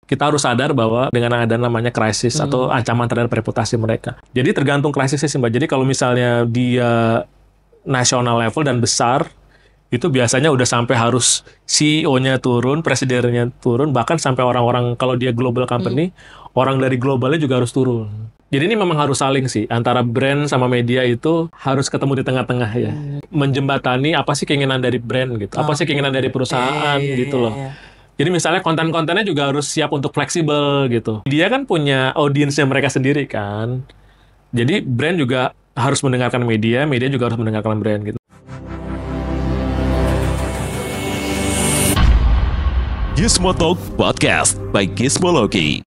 kita harus sadar bahwa dengan ada namanya krisis atau ancaman terhadap reputasi mereka. Jadi tergantung krisisnya sih Mbak. Jadi kalau misalnya dia nasional level dan besar, itu biasanya udah sampai harus CEO-nya turun, presidennya turun, bahkan sampai orang-orang kalau dia global company, orang dari globalnya juga harus turun. Jadi ini memang harus saling sih, antara brand sama media itu harus ketemu di tengah-tengah ya. Menjembatani apa sih keinginan dari brand gitu, apa sih keinginan dari perusahaan gitu loh. Jadi misalnya konten-kontennya juga harus siap untuk fleksibel gitu. Dia kan punya audiensnya mereka sendiri kan. Jadi brand juga harus mendengarkan media, media juga harus mendengarkan brand gitu. Gizmo Talk Podcast by Gizmology.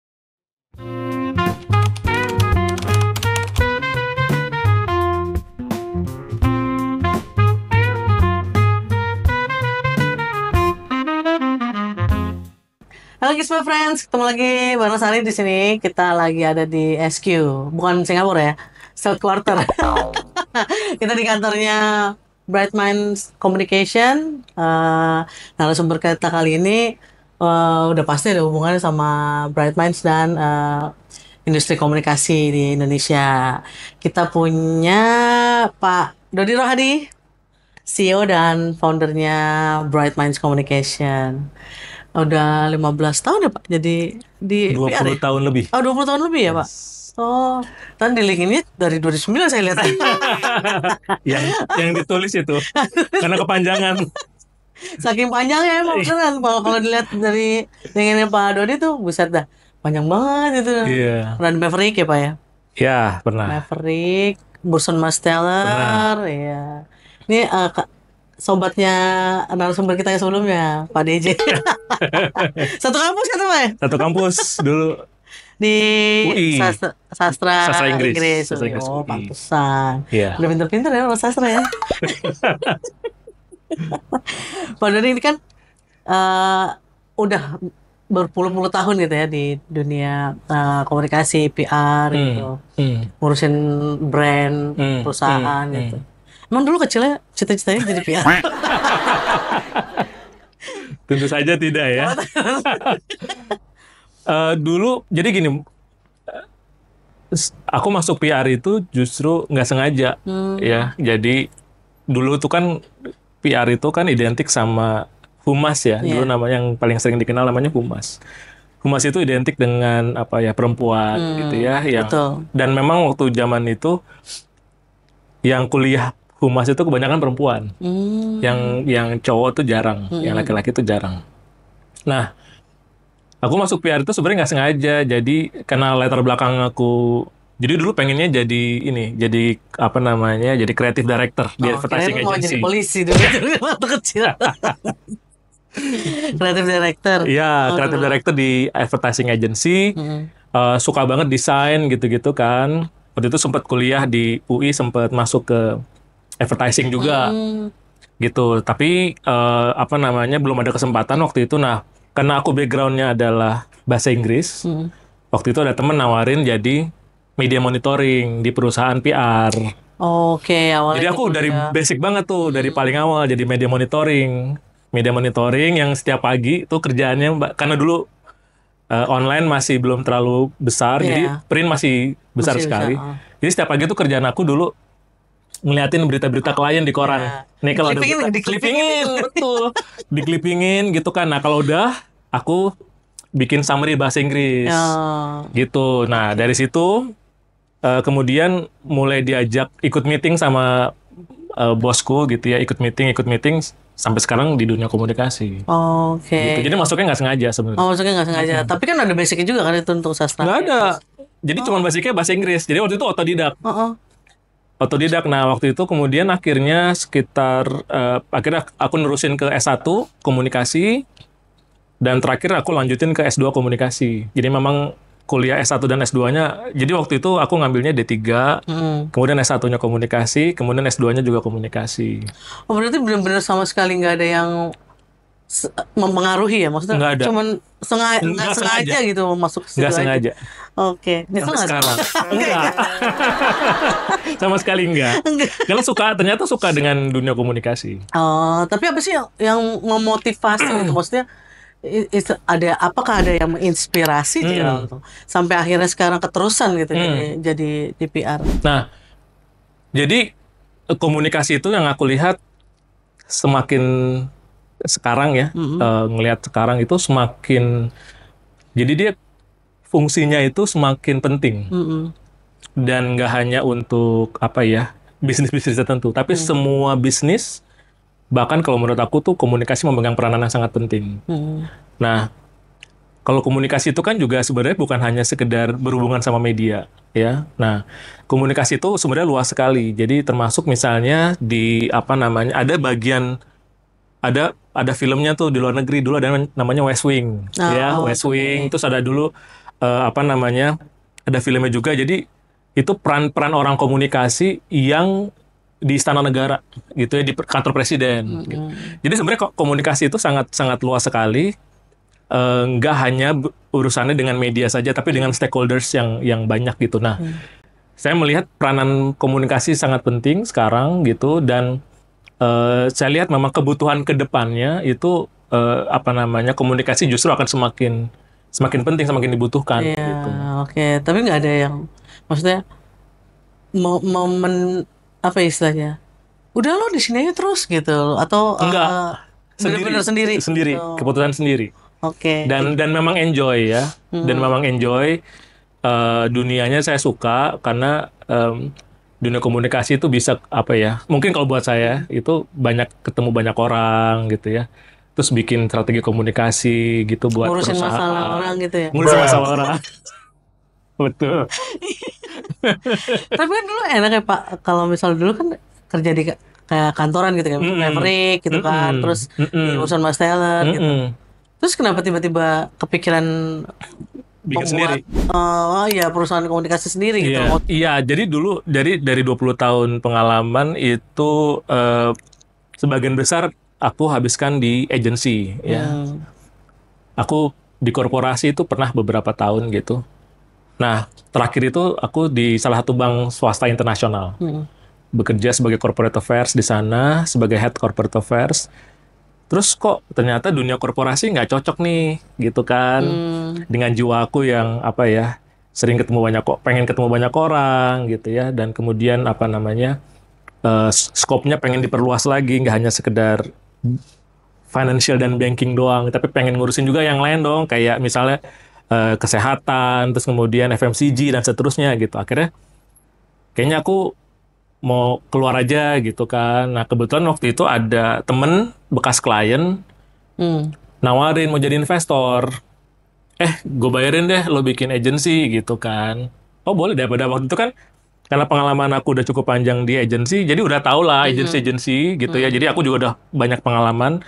Halo Gizmo Friends, ketemu lagi bareng Sari di sini. Kita lagi ada di SQ, bukan Singapura ya, South Quarter. Kita di kantornya Bright Minds Communication. Narasumber kita kali ini udah pasti ada hubungannya sama Bright Minds dan industri komunikasi di Indonesia. Kita punya Pak Dodi Rohadi, CEO dan foundernya Bright Minds Communication. Udah 15 tahun ya Pak jadi di 20 PR ya? tahun lebih. Oh 20 tahun lebih ya Pak? Oh, kan di link ini dari 2009 saya lihat. yang ditulis itu karena kepanjangan. Saking panjangnya emang beneran. Kalau dilihat dari linkinnya Pak Dodi tuh buset dah. Panjang banget itu. Iya. Pernah di Maverick ya Pak ya? Ya, pernah. Maverick, Burson Marsteller, ya. Ini sobatnya narasumber kita yang sebelumnya, Pak DJ. Satu kampus kan Pak ya? Satu kampus dulu Di UI. Sastra Inggris. Sastra Inggris Oh, UI. pantesan. Iya. Udah pinter-pinter ya orang sastra ya. Pak Dodi ini kan udah berpuluh-puluh tahun gitu ya di dunia komunikasi, PR gitu. Ngurusin brand, perusahaan gitu. Emang dulu kecilnya cita-citanya jadi PR? Tentu saja tidak ya. Dulu jadi gini, aku masuk PR itu justru nggak sengaja ya. Jadi dulu tuh kan PR itu kan identik sama humas ya. Dulu namanya yang paling sering dikenal namanya humas. Humas itu identik dengan apa ya, perempuan gitu ya. Betul. Dan memang waktu zaman itu yang kuliah humas itu kebanyakan perempuan. Yang cowok tuh jarang, yang laki-laki tuh jarang. Nah, aku masuk PR itu sebenarnya nggak sengaja. Jadi karena latar belakang aku, jadi dulu pengennya jadi ini, jadi apa namanya, jadi creative director di advertising Kirain mau agency. jadi polisi dulu waktu kecil. Creative director. Iya, creative director di advertising agency. Suka banget desain gitu-gitu kan. Waktu itu sempat kuliah di UI, sempat masuk ke advertising juga. Gitu. Tapi apa namanya, belum ada kesempatan waktu itu. Nah, karena aku backgroundnya adalah bahasa Inggris, waktu itu ada temen nawarin jadi media monitoring di perusahaan PR. Oke, awalnya. Jadi aku dari basic banget tuh, dari paling awal jadi media monitoring. Media monitoring yang setiap pagi tuh kerjaannya, Mbak, karena dulu online masih belum terlalu besar, jadi print masih besar sekali. Jadi setiap pagi tuh kerjaan aku dulu ngeliatin berita-berita klien di koran. Nih kalau ada berita, diklipingin, betul. Diklipingin gitu kan. Nah, kalau udah aku bikin summary bahasa Inggris. Gitu. Nah, dari situ kemudian mulai diajak ikut meeting sama bosku gitu ya, ikut meeting sampai sekarang di dunia komunikasi. Oke. Gitu. Jadi masuknya nggak sengaja sebenarnya. Oh, masuknya nggak sengaja. Tapi kan ada basicnya juga kan itu untuk sastra. Nggak ada. Jadi cuma basicnya bahasa Inggris. Jadi waktu itu otodidak. Otodidak. Nah, waktu itu kemudian akhirnya akhirnya aku nerusin ke S1 komunikasi, dan terakhir aku lanjutin ke S2 komunikasi. Jadi memang kuliah S1 dan S2-nya, jadi waktu itu aku ngambilnya D3, kemudian S1-nya komunikasi, kemudian S2-nya juga komunikasi. Oh, berarti benar-benar sama sekali nggak ada yang mempengaruhi ya? Maksudnya nggak ada. Cuman nggak sengaja gitu masuk situ. Nggak sengaja. Oke. Sampai sekarang. Enggak. Sama sekali enggak. Karena ternyata suka dengan dunia komunikasi. Oh, tapi apa sih yang memotivasi gitu? Maksudnya apakah ada yang menginspirasi dia sampai akhirnya sekarang keterusan gitu jadi di PR. Nah, jadi komunikasi itu yang aku lihat semakin sekarang ya, ngelihat sekarang itu semakin, jadi dia fungsinya itu semakin penting. Dan nggak hanya untuk apa ya, bisnis-bisnis tertentu, tapi semua bisnis, bahkan kalau menurut aku tuh komunikasi memegang peranan yang sangat penting. Nah, kalau komunikasi itu kan juga sebenarnya bukan hanya sekedar berhubungan sama media, ya. Nah, komunikasi itu sebenarnya luas sekali. Jadi termasuk misalnya di apa namanya, ada filmnya tuh di luar negeri dulu ada namanya West Wing, ya, West Wing. Terus ada dulu apa namanya, ada filmnya juga. Jadi itu peran-peran orang komunikasi yang di Istana Negara gitu ya, di kantor presiden. Gitu. Jadi sebenarnya komunikasi itu sangat sangat luas sekali, nggak hanya urusannya dengan media saja, tapi dengan stakeholders yang banyak gitu. Nah, saya melihat peranan komunikasi sangat penting sekarang gitu, dan saya lihat memang kebutuhan kedepannya itu apa namanya, komunikasi justru akan semakin penting, semakin dibutuhkan. Iya, Gitu. oke. Tapi nggak ada yang, maksudnya momen apa istilahnya? Udah lo di sini aja terus gitu, atau Enggak, benar-benar sendiri. Oh, keputusan sendiri. oke. Dan memang enjoy ya, dan memang enjoy, dunianya saya suka karena dunia komunikasi itu bisa apa ya, mungkin kalau buat saya itu ketemu banyak orang gitu ya, terus bikin strategi komunikasi gitu buat Ngurusin perusahaan, masalah orang gitu ya. ngurusin masalah orang. Betul. Tapi kan dulu enak ya Pak, kalau misal dulu kan kerja di kayak kantoran gitu kan, Maverick gitu kan, terus di urusan Mas Taylor gitu. Terus kenapa tiba-tiba kepikiran Bikin sendiri. Ya perusahaan komunikasi sendiri gitu? Iya, iya, jadi dulu dari 20 tahun pengalaman itu sebagian besar aku habiskan di agency ya. Aku di korporasi itu pernah beberapa tahun gitu. Nah, terakhir itu aku di salah satu bank swasta internasional. Bekerja sebagai corporate affairs di sana, sebagai head corporate affairs. Terus kok ternyata dunia korporasi nggak cocok nih, gitu kan. Dengan jiwa aku yang apa ya, pengen ketemu banyak orang gitu ya. Dan kemudian apa namanya, skopnya pengen diperluas lagi, nggak hanya sekedar financial dan banking doang, tapi pengen ngurusin juga yang lain dong, kayak misalnya kesehatan, terus kemudian FMCG dan seterusnya gitu. Akhirnya kayaknya aku mau keluar aja gitu kan. Nah, kebetulan waktu itu ada temen bekas klien nawarin mau jadi investor. Gue bayarin deh lo bikin agency gitu kan. Oh boleh, daripada waktu itu kan karena pengalaman aku udah cukup panjang di agency, jadi udah tau lah agency gitu ya. Jadi aku juga udah banyak pengalaman.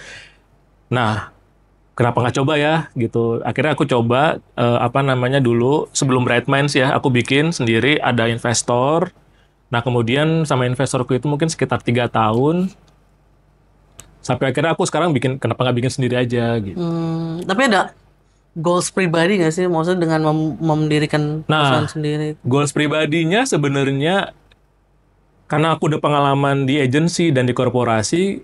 Nah, kenapa nggak coba ya gitu. Akhirnya aku coba apa namanya, dulu sebelum Bright Minds ya, aku bikin sendiri, ada investor. Nah, kemudian sama investorku itu mungkin sekitar 3 tahun. Sampai akhirnya aku sekarang kenapa nggak bikin sendiri aja gitu. Tapi ada goals pribadi nggak sih? Maksudnya dengan mendirikan perusahaan sendiri? Goals pribadinya sebenarnya karena aku udah pengalaman di agency dan di korporasi,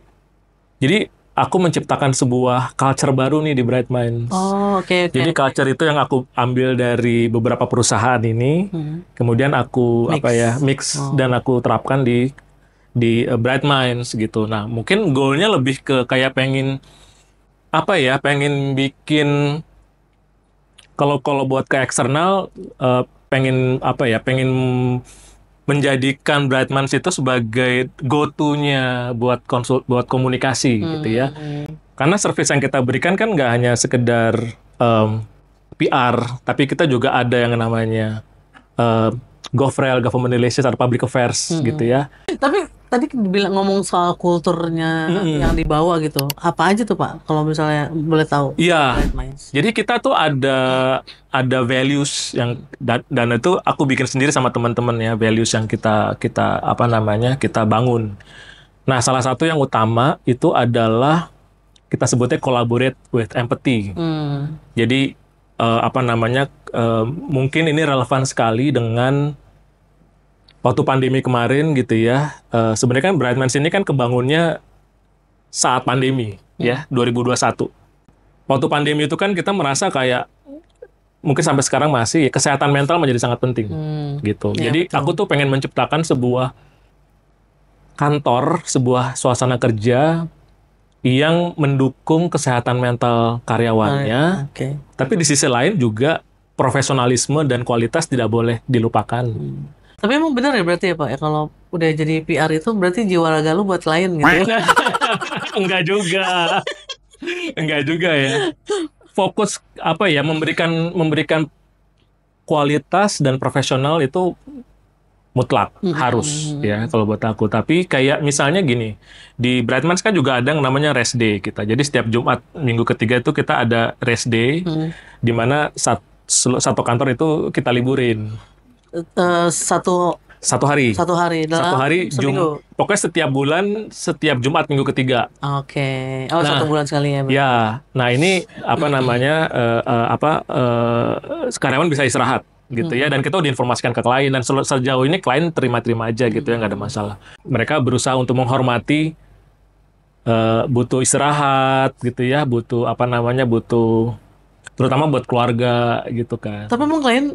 jadi aku menciptakan sebuah culture baru nih di Bright Minds. Oh, oke. Jadi culture itu yang aku ambil dari beberapa perusahaan ini, kemudian aku mix dan aku terapkan di Bright Minds gitu. Nah, mungkin goalnya lebih ke kayak pengen bikin, kalau buat ke eksternal, pengen menjadikan Bright Minds itu sebagai go-to-nya buat komunikasi gitu ya. Karena service yang kita berikan kan nggak hanya sekedar PR, tapi kita juga ada yang namanya GovRel, Government Relations, atau Public Affairs gitu ya. Tapi tadi ngomong soal kulturnya yang dibawa gitu. Apa aja tuh Pak? Kalau misalnya boleh tahu. Iya. Jadi kita tuh ada values yang dan itu aku bikin sendiri sama teman-teman ya, values yang kita bangun. Nah, salah satu yang utama itu adalah kita sebutnya collaborate with empathy. Jadi mungkin ini relevan sekali dengan waktu pandemi kemarin gitu ya. Sebenarnya kan Bright Minds ini kan kebangunnya saat pandemi ya, 2021. waktu pandemi itu kan kita merasa kayak mungkin sampai sekarang masih kesehatan mental menjadi sangat penting gitu. Ya, Jadi betul. aku tuh pengen menciptakan sebuah kantor, sebuah suasana kerja yang mendukung kesehatan mental karyawannya, Oke. tapi di sisi lain juga profesionalisme dan kualitas tidak boleh dilupakan. Tapi emang benar ya berarti ya Pak ya kalau udah jadi PR itu berarti jiwa raga lu buat klien gitu ya? Enggak juga. Enggak juga ya. Fokus apa ya, memberikan kualitas dan profesional itu mutlak harus ya kalau buat aku. Tapi kayak misalnya gini, di Brightmans kan juga ada yang namanya rest day kita. Jadi setiap Jumat minggu ketiga itu kita ada rest day di mana satu kantor itu kita liburin. Satu Satu hari dalam seminggu. pokoknya setiap bulan, setiap Jumat minggu ketiga. Oke. Oh, Nah, 1 bulan sekali ya. Pak? Ya, nah ini apa namanya karyawan bisa istirahat gitu ya, dan kita udah informasikan ke klien, dan sejauh ini klien terima-terima aja gitu ya, nggak ada masalah. Mereka berusaha untuk menghormati butuh istirahat gitu ya, butuh apa namanya, butuh terutama buat keluarga gitu kan. Tapi emang klien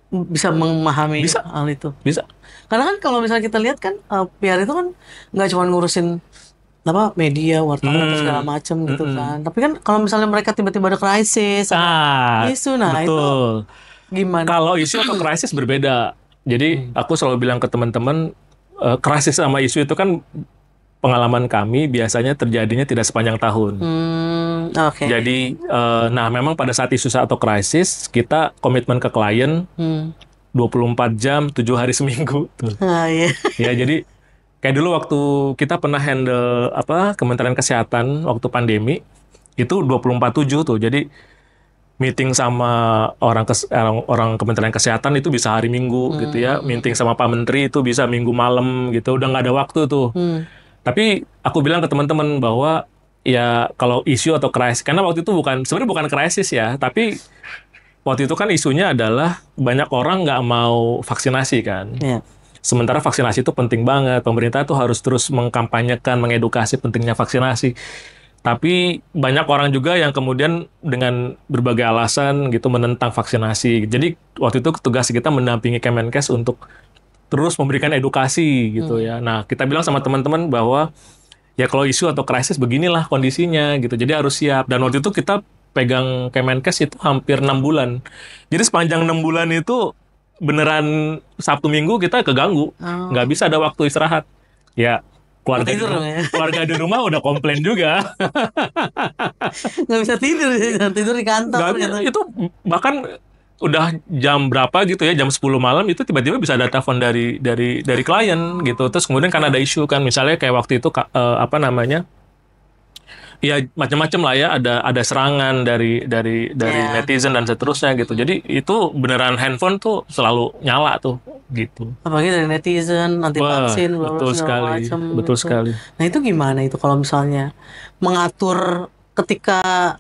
bisa memahami Bisa. hal itu. Bisa. Karena kan kalau misalnya kita lihat kan PR itu kan nggak cuma ngurusin apa media, wartawan atau segala macam gitu kan. Tapi kan kalau misalnya mereka tiba-tiba ada krisis, ada isu, nah itu Betul. gimana? Kalau isu atau krisis berbeda. Jadi aku selalu bilang ke teman-teman, krisis sama isu itu kan pengalaman kami biasanya terjadinya tidak sepanjang tahun. Oke. Jadi, nah memang pada saat isu atau krisis, kita komitmen ke klien 24 jam, 7 hari seminggu. Tuh. Nah, iya. Ya, jadi kayak dulu waktu kita pernah handle Kementerian Kesehatan waktu pandemi, itu 24/7 tuh. Jadi meeting sama orang Kementerian Kesehatan itu bisa hari Minggu gitu ya. Meeting sama Pak Menteri itu bisa Minggu malam gitu. Udah nggak ada waktu tuh. Tapi aku bilang ke teman-teman bahwa ya kalau isu atau krisis, karena waktu itu sebenarnya bukan krisis ya, tapi waktu itu kan isunya adalah banyak orang nggak mau vaksinasi kan. Iya. Sementara vaksinasi itu penting banget, pemerintah tuh harus terus mengkampanyekan, mengedukasi pentingnya vaksinasi. Tapi banyak orang juga yang kemudian dengan berbagai alasan gitu menentang vaksinasi. Jadi waktu itu tugas kita mendampingi Kemenkes untuk terus memberikan edukasi gitu ya. Nah, kita bilang sama teman-teman bahwa ya kalau isu atau krisis beginilah kondisinya gitu. Jadi harus siap. Dan waktu itu kita pegang Kemenkes itu hampir 6 bulan. Jadi sepanjang 6 bulan itu beneran Sabtu Minggu kita keganggu. Nggak bisa ada waktu istirahat. Ya, keluarga di rumah udah komplain juga. Nggak bisa tidur, tidur di kantor. Itu bahkan udah jam berapa gitu ya, jam 10 malam itu tiba-tiba bisa ada telepon dari klien gitu. Terus kemudian kan ada isu kan, misalnya kayak waktu itu ya macam-macam lah ya, ada serangan dari netizen dan seterusnya gitu. Jadi itu beneran handphone tuh selalu nyala tuh gitu. Apalagi dari netizen, anti vaksin, betul sekali, betul gitu. sekali. Nah itu gimana itu kalau misalnya mengatur ketika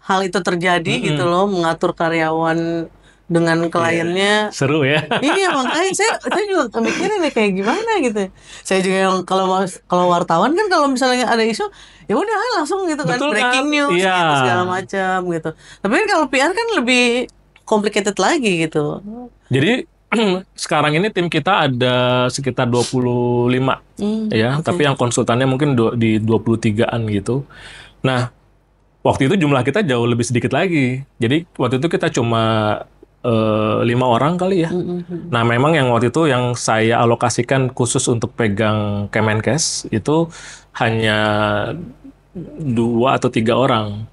hal itu terjadi gitu loh, mengatur karyawan dengan kliennya. Seru ya. Iya, makanya saya juga mikirin nih kayak gimana gitu. Saya juga yang kalau wartawan kan kalau misalnya ada isu ya udah langsung gitu kan, Betul breaking kan? news Iya. gitu, segala macam gitu. Tapi kan kalau PR kan lebih complicated lagi gitu. Jadi sekarang ini tim kita ada sekitar 25 ya, tapi yang konsultannya mungkin di 23-an gitu. Nah, waktu itu jumlah kita jauh lebih sedikit lagi. Jadi waktu itu kita cuma 5 orang kali ya. Nah, memang yang waktu itu yang saya alokasikan khusus untuk pegang Kemenkes itu hanya 2 atau 3 orang.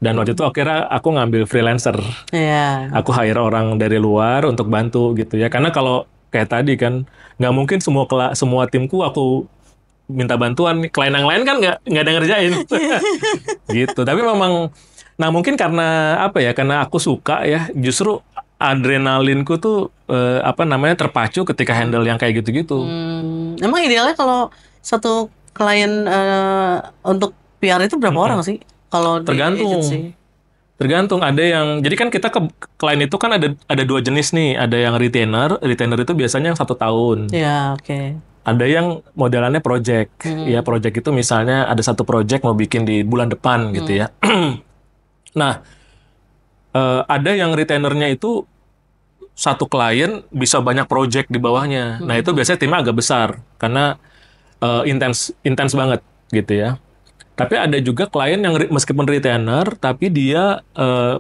Dan waktu itu akhirnya aku ngambil freelancer. Iya. Aku hire orang dari luar untuk bantu gitu ya. Karena kalau kayak tadi kan nggak mungkin semua timku aku minta bantuan. Klien yang lain kan nggak ada ngerjain. Gitu. Tapi memang, nah mungkin karena karena aku suka ya, justru adrenalinku tuh terpacu ketika handle yang kayak gitu-gitu. Emang idealnya kalau satu klien untuk PR itu berapa orang sih? Kalau di agency? Tergantung. Ada yang, jadi kan kita ke klien itu kan ada 2 jenis nih. Ada yang retainer itu biasanya yang 1 tahun. Ya, oke. Ada yang modelannya project. Ya, project itu misalnya ada 1 project mau bikin di bulan depan gitu ya. Nah, ada yang retainernya itu satu klien bisa banyak project di bawahnya. Nah, itu biasanya timnya agak besar karena intens banget gitu ya. Tapi ada juga klien yang meskipun retainer, tapi dia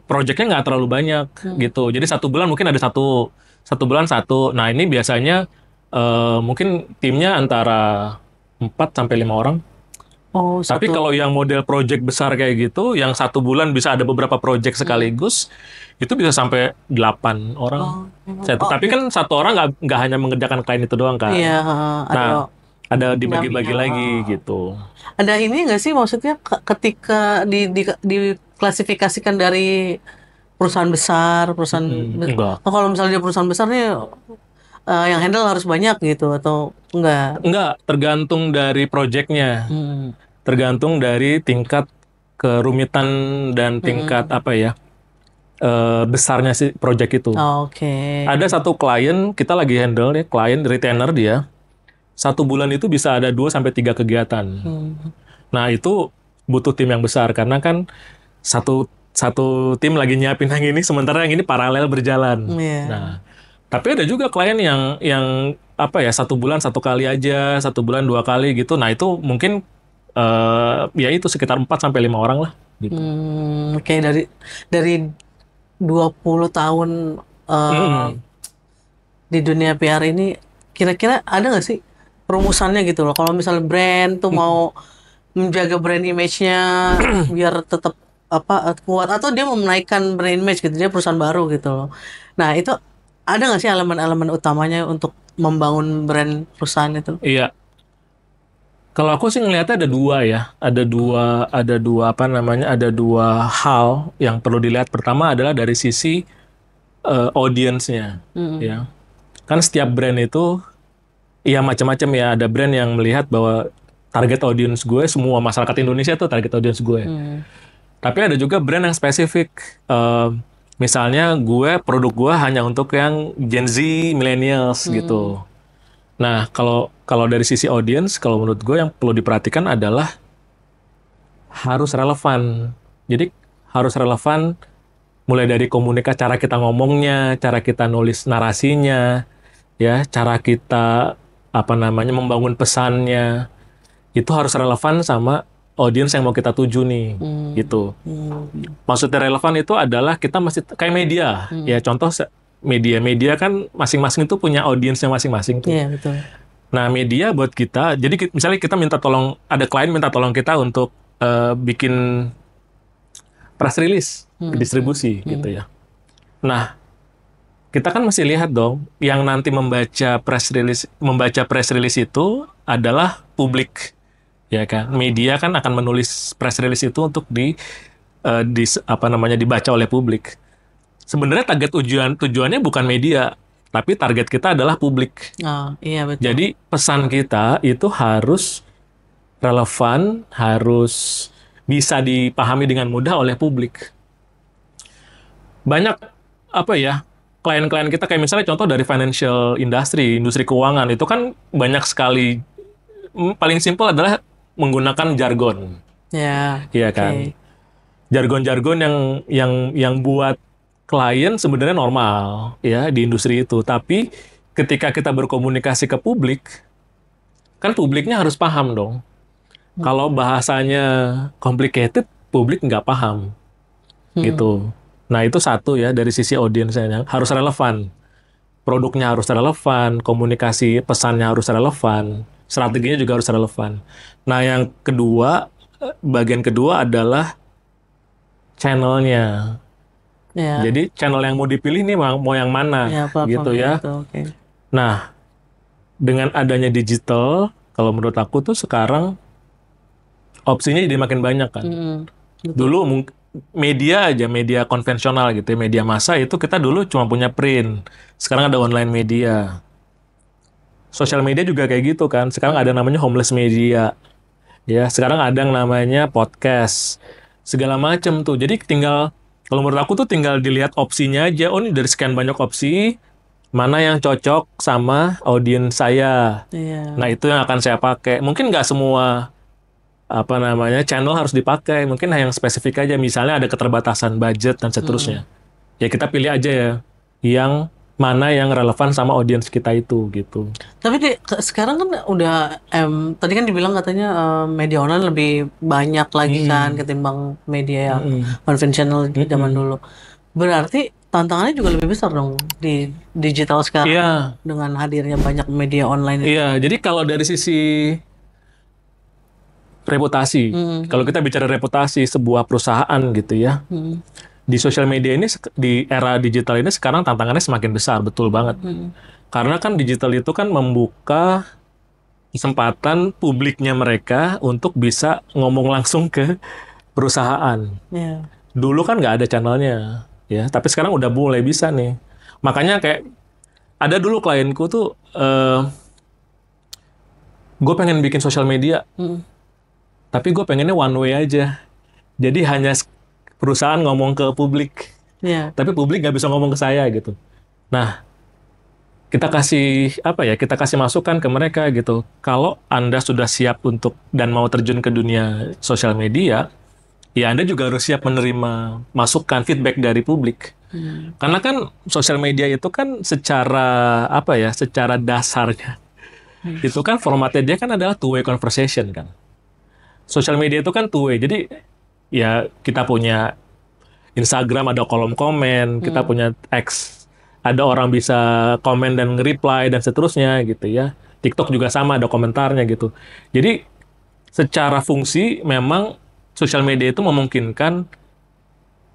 projectnya nggak terlalu banyak gitu. Jadi satu bulan mungkin ada satu bulan satu. Nah, ini biasanya mungkin timnya antara 4 sampai 5 orang. Oh, Tapi satu. kalau yang model project besar kayak gitu, yang satu bulan bisa ada beberapa project sekaligus, itu bisa sampai 8 orang. Oh, Tapi kan satu orang nggak hanya mengerjakan klien itu doang kan. iya, ada Nah, ada dibagi-bagi pendampingnya. lagi gitu. Ada ini nggak sih maksudnya ketika diklasifikasikan dari perusahaan besar, Enggak. oh, kalau misalnya dia perusahaan besar nih yang handle harus banyak gitu atau enggak? Enggak, tergantung dari projectnya. Hmm. Tergantung dari tingkat kerumitan dan tingkat apa ya, besarnya si project itu. Oke. Ada satu klien, kita lagi handle ya, klien retainer dia, satu bulan itu bisa ada 2 sampai 3 kegiatan. Nah, itu butuh tim yang besar karena kan satu satu tim lagi nyiapin yang ini sementara yang ini paralel berjalan. Iya. Nah, tapi ada juga klien yang apa ya, satu bulan satu kali aja, satu bulan 2 kali gitu. Nah, itu mungkin ya itu sekitar 4 sampai 5 orang lah gitu. Oke, dari 20 tahun di dunia PR ini kira-kira ada nggak sih rumusannya gitu loh? Kalau misalnya brand tuh mau menjaga brand image-nya biar tetap kuat atau dia mau menaikkan brand image gitu, dia perusahaan baru gitu loh. Nah, itu ada nggak sih elemen-elemen utamanya untuk membangun brand perusahaan itu? Iya. Kalau aku sih ngelihatnya ada dua ya, ada dua apa namanya, ada dua hal yang perlu dilihat. Pertama adalah dari sisi audience-nya, ya. Kan setiap brand itu, ya macam-macam ya. Ada brand yang melihat bahwa target audience gue semua masyarakat Indonesia tuh target audience gue. Tapi ada juga brand yang spesifik. Misalnya produk gue hanya untuk yang Gen Z, millennials gitu. Nah, kalau dari sisi audience, kalau menurut gue yang perlu diperhatikan adalah harus relevan. Jadi harus relevan mulai dari komunikasi, cara kita ngomongnya, cara kita nulis narasinya, ya, cara kita membangun pesannya, itu harus relevan sama audience yang mau kita tuju nih, gitu. Maksudnya relevan itu adalah kita masih kayak media, ya, contoh media kan masing-masing itu punya audiensnya masing-masing tuh. Iya, betul. Nah, media buat kita, jadi misalnya kita minta tolong, ada klien minta tolong kita untuk bikin press release, distribusi gitu ya. Nah, kita kan mesti lihat dong, yang nanti membaca press release itu adalah publik, ya kan. Media kan akan menulis press release itu untuk dibaca oleh publik. Sebenarnya tujuannya bukan media, tapi target kita adalah publik. Oh, iya betul. Jadi pesan kita itu harus relevan, harus bisa dipahami dengan mudah oleh publik. Banyak klien-klien kita kayak misalnya contoh dari financial industry, industri keuangan itu kan banyak sekali. Paling simpel adalah menggunakan jargon. Ya. Iya kan. Jargon-jargon yang buat klien sebenarnya normal ya di industri itu, tapi ketika kita berkomunikasi ke publik, kan publiknya harus paham dong. Kalau bahasanya complicated, publik nggak paham, gitu. Nah, itu satu ya dari sisi audiensnya, harus relevan. Produknya harus relevan, komunikasi pesannya harus relevan, strateginya juga harus relevan. Nah, yang kedua, bagian kedua adalah channelnya. Ya. Jadi channel yang mau dipilih nih mau yang mana, gitu ya. Itu, okay. Nah, dengan adanya digital, kalau menurut aku tuh sekarang opsinya jadi makin banyak kan. Dulu media konvensional gitu, media massa itu kita dulu cuma punya print. Sekarang ada online media. Sosial media juga kayak gitu kan. Sekarang ada namanya homeless media. Ya, sekarang ada yang namanya podcast. Segala macam tuh. Jadi kalau menurut aku tuh tinggal dilihat opsinya aja. Oh, ini dari sekian banyak opsi, mana yang cocok sama audiens saya. Iya. Nah, itu yang akan saya pakai. Mungkin nggak semua apa namanya channel harus dipakai. Mungkin yang spesifik aja, misalnya ada keterbatasan budget dan seterusnya. Ya kita pilih aja ya yang mana yang relevan sama audiens kita itu gitu. Tapi sekarang kan udah tadi kan dibilang katanya media online lebih banyak lagi kan ketimbang media konvensional di zaman dulu. Berarti tantangannya juga lebih besar dong di digital sekarang Iya, dengan hadirnya banyak media online itu. iya. Jadi kalau dari sisi reputasi, kalau kita bicara reputasi sebuah perusahaan gitu ya, di sosial media ini di era digital ini sekarang tantangannya semakin besar, betul banget. Karena kan digital itu kan membuka kesempatan publiknya mereka untuk bisa ngomong langsung ke perusahaan. Iya. Dulu kan nggak ada channelnya, ya. Tapi sekarang udah mulai bisa nih. Makanya kayak ada dulu klienku tuh, gue pengen bikin sosial media, tapi gue pengennya one way aja. Jadi hanya perusahaan ngomong ke publik, Iya. tapi publik nggak bisa ngomong ke saya gitu. Nah, kita kasih apa ya? Kita kasih masukan ke mereka gitu. Kalau Anda sudah siap untuk dan mau terjun ke dunia sosial media, ya Anda juga harus siap menerima masukan, feedback dari publik. Karena kan sosial media itu kan secara apa ya? Secara dasarnya itu kan formatnya dia kan adalah two way conversation kan. Sosial media itu kan two way. Jadi ya kita punya Instagram ada kolom komen, kita punya X, ada orang bisa komen dan nge-reply dan seterusnya gitu ya. TikTok juga sama, ada komentarnya gitu. Jadi secara fungsi memang sosial media itu memungkinkan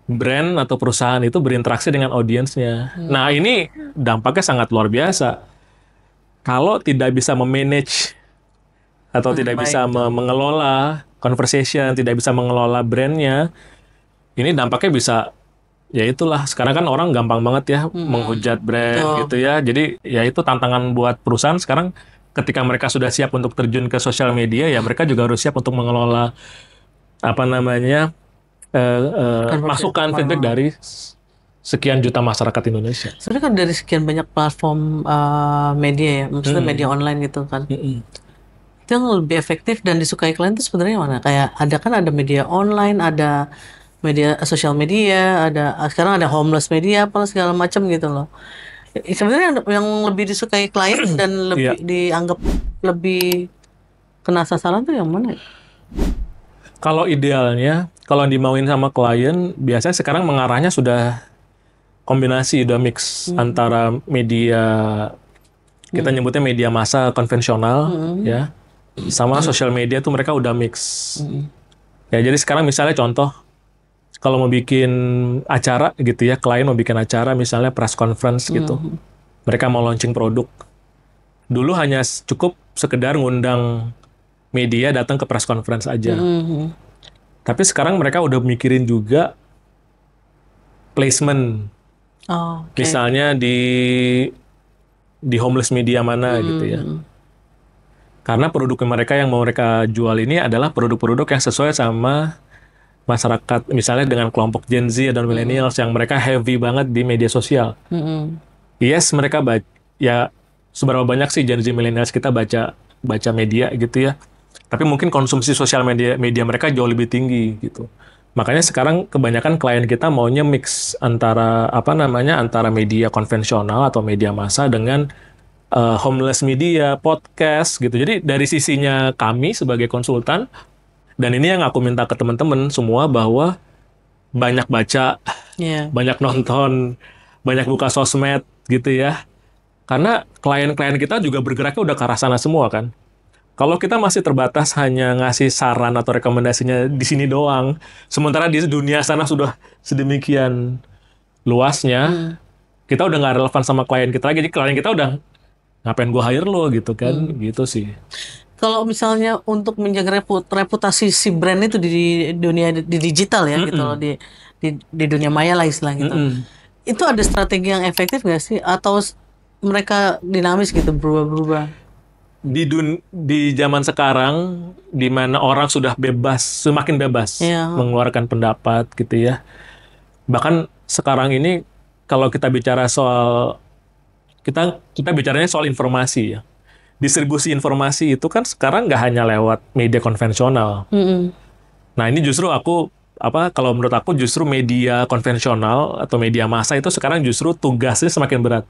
brand atau perusahaan itu berinteraksi dengan audiensnya. Nah ini dampaknya sangat luar biasa. Kalau tidak bisa memanage atau tidak bisa mengelola conversation, tidak bisa mengelola brandnya, ini dampaknya bisa, ya itulah, sekarang kan orang gampang banget ya menghujat brand gitu ya. Jadi ya itu tantangan buat perusahaan sekarang ketika mereka sudah siap untuk terjun ke sosial media, ya mereka juga harus siap untuk mengelola apa namanya masukan feedback dari sekian juta masyarakat Indonesia. Sebenarnya kan dari sekian banyak platform media ya, maksudnya media online gitu kan. Itu yang lebih efektif dan disukai klien itu sebenarnya mana? Kayak ada media online, ada media sosial media, ada sekarang ada homeless media, apa segala macam gitu loh. Sebenarnya yang lebih disukai klien dan lebih dianggap lebih kena sasaran tuh yang mana? Kalau idealnya, kalau dimauin sama klien, biasanya sekarang mengarahnya sudah kombinasi, udah mix antara media, kita nyebutnya media massa konvensional, ya, sama sosial media tuh mereka udah mix. Ya, jadi sekarang misalnya contoh, kalau mau bikin acara gitu ya, klien mau bikin acara misalnya press conference gitu, mereka mau launching produk. Dulu hanya cukup sekedar ngundang media datang ke press conference aja. Tapi sekarang mereka udah mikirin juga placement. Misalnya di homeless media mana gitu ya. Karena produk mereka yang mau mereka jual ini adalah produk-produk yang sesuai sama masyarakat, misalnya dengan kelompok Gen Z dan millennials yang mereka heavy banget di media sosial. Yes, mereka ya seberapa banyak sih Gen Z millennials kita baca media gitu ya. Tapi mungkin konsumsi sosial media mereka jauh lebih tinggi gitu. Makanya sekarang kebanyakan klien kita maunya mix antara antara media konvensional atau media massa dengan homeless media, podcast gitu. Jadi dari sisinya kami sebagai konsultan, dan ini yang aku minta ke teman-teman semua, bahwa banyak baca, banyak nonton, banyak buka sosmed gitu ya. Karena klien-klien kita juga bergeraknya udah ke arah sana semua kan. Kalau kita masih terbatas hanya ngasih saran atau rekomendasinya di sini doang, sementara di dunia sana sudah sedemikian luasnya, kita udah nggak relevan sama klien kita lagi. Jadi klien kita udah, ngapain gua hire lo gitu kan, gitu sih. Kalau misalnya untuk menjaga reputasi si brand itu di dunia di digital ya gitu loh, di dunia maya lah istilah gitu. Itu ada strategi yang efektif nggak sih? Atau mereka dinamis gitu, berubah-berubah? Di zaman sekarang, di mana orang sudah semakin bebas mengeluarkan pendapat gitu ya. Bahkan sekarang ini kalau kita bicara soal, kita bicaranya soal informasi ya. distribusi informasi itu kan sekarang nggak hanya lewat media konvensional. Mm-mm. Nah, ini justru kalau menurut aku justru media konvensional atau media massa itu sekarang justru tugasnya semakin berat.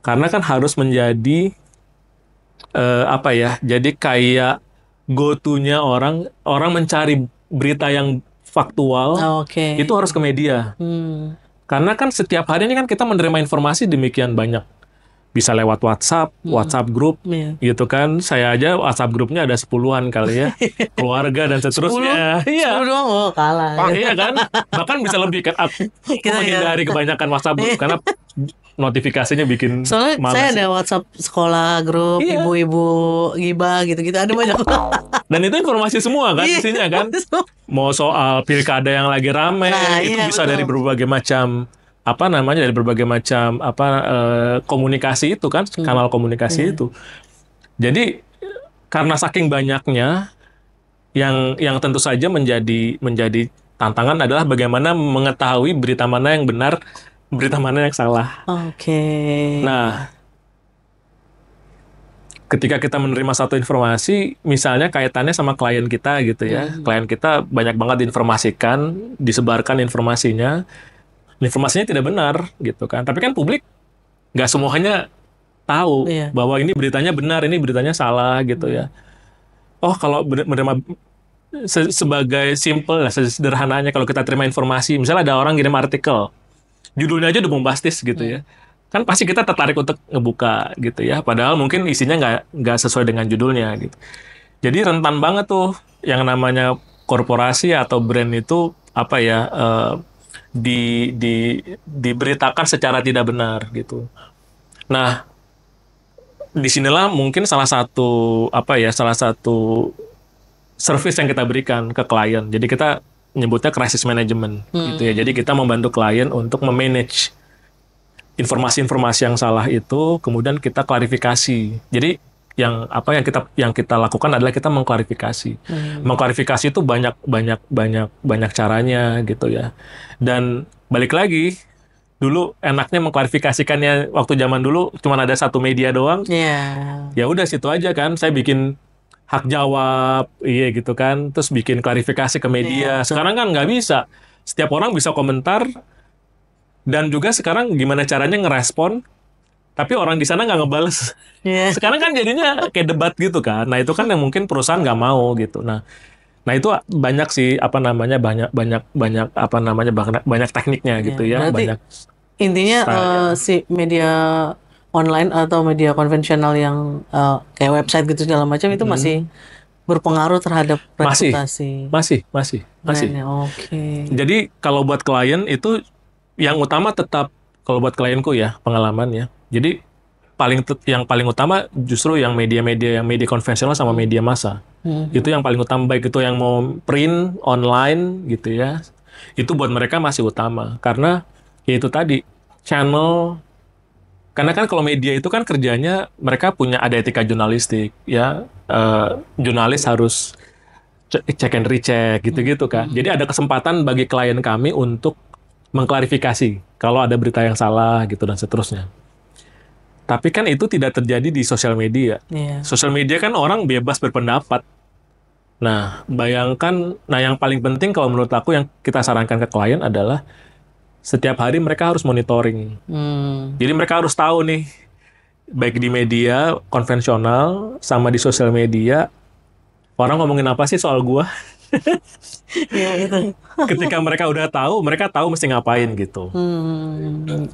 Karena kan harus menjadi jadi kayak go-to-nya orang mencari berita yang faktual Oke. itu harus ke media. Hmm. Karena kan setiap hari ini kan kita menerima informasi demikian banyak. Bisa lewat WhatsApp grup, Iya. gitu kan. Saya aja WhatsApp grupnya ada 10-an kali ya. Keluarga dan seterusnya. 10 Iya. doang, oh kalah. Iya kan? Bahkan bisa lebih kan. Aku Kita menghindari kebanyakan WhatsApp group karena notifikasinya bikin Soalnya males. saya ada WhatsApp sekolah grup, Iya. ibu-ibu gibah gitu-gitu, ada banyak. Dan itu informasi semua kan Iya. isinya kan. Mau soal pilkada yang lagi rame, Nah, itu iya, bisa betul. dari berbagai macam komunikasi itu kan, kanal komunikasi itu. Jadi karena saking banyaknya yang tentu saja menjadi tantangan adalah bagaimana mengetahui berita mana yang benar, berita mana yang salah. Oke. Nah, ketika kita menerima satu informasi, misalnya kaitannya sama klien kita gitu ya. Klien kita banyak banget diinformasikan, disebarkan informasinya tidak benar gitu kan. Tapi kan publik nggak semuanya tahu Iya. bahwa ini beritanya benar, ini beritanya salah gitu ya. Oh, kalau menerima sebagai simple lah, sederhananya kalau kita terima informasi, misalnya ada orang ngirim artikel, judulnya aja udah bombastis gitu ya. Kan pasti kita tertarik untuk ngebuka gitu ya. Padahal mungkin isinya nggak sesuai dengan judulnya gitu. Jadi rentan banget tuh yang namanya korporasi atau brand itu diberitakan secara tidak benar gitu. Nah, disinilah mungkin salah satu service yang kita berikan ke klien. Jadi kita nyebutnya crisis management gitu ya. Jadi kita membantu klien untuk memanage informasi-informasi yang salah itu, kemudian kita klarifikasi. Jadi yang kita lakukan adalah kita mengklarifikasi. Mengklarifikasi itu banyak caranya gitu ya. Dan balik lagi, dulu enaknya mengklarifikasikannya waktu zaman dulu cuma ada satu media doang. Iya. Ya udah situ aja kan. Saya bikin hak jawab, iya gitu kan. Terus bikin klarifikasi ke media. Sekarang kan nggak bisa. Setiap orang bisa komentar. Dan juga sekarang gimana caranya ngerespon, tapi orang di sana nggak ngebales. Iya. Sekarang kan jadinya kayak debat gitu kan. Nah itu kan yang mungkin perusahaan nggak mau gitu. Nah itu banyak sih banyak tekniknya gitu ya. Berarti Banyak intinya style. si media online atau media konvensional yang kayak website gitu segala macam itu masih berpengaruh terhadap reputasi masih. brandnya. Oke. Jadi kalau buat klien itu yang utama tetap, kalau buat klienku ya pengalaman ya. Jadi yang paling utama justru yang media konvensional sama media massa. Itu yang paling utama, baik itu yang mau print online gitu ya. Itu buat mereka masih utama karena ya itu tadi channel. Karena kan kalau media itu kan kerjanya mereka ada etika jurnalistik ya. Jurnalis harus check and recheck gitu-gitu kan. Jadi ada kesempatan bagi klien kami untuk mengklarifikasi kalau ada berita yang salah gitu dan seterusnya. Tapi kan itu tidak terjadi di sosial media. Iya. Sosial media kan orang bebas berpendapat. Nah, bayangkan, yang paling penting kalau menurut aku yang kita sarankan ke klien adalah setiap hari mereka harus monitoring. Jadi mereka harus tahu nih, baik di media konvensional sama di sosial media, orang ngomongin apa sih soal gua. Iya gitu. Ketika mereka tahu mesti ngapain gitu.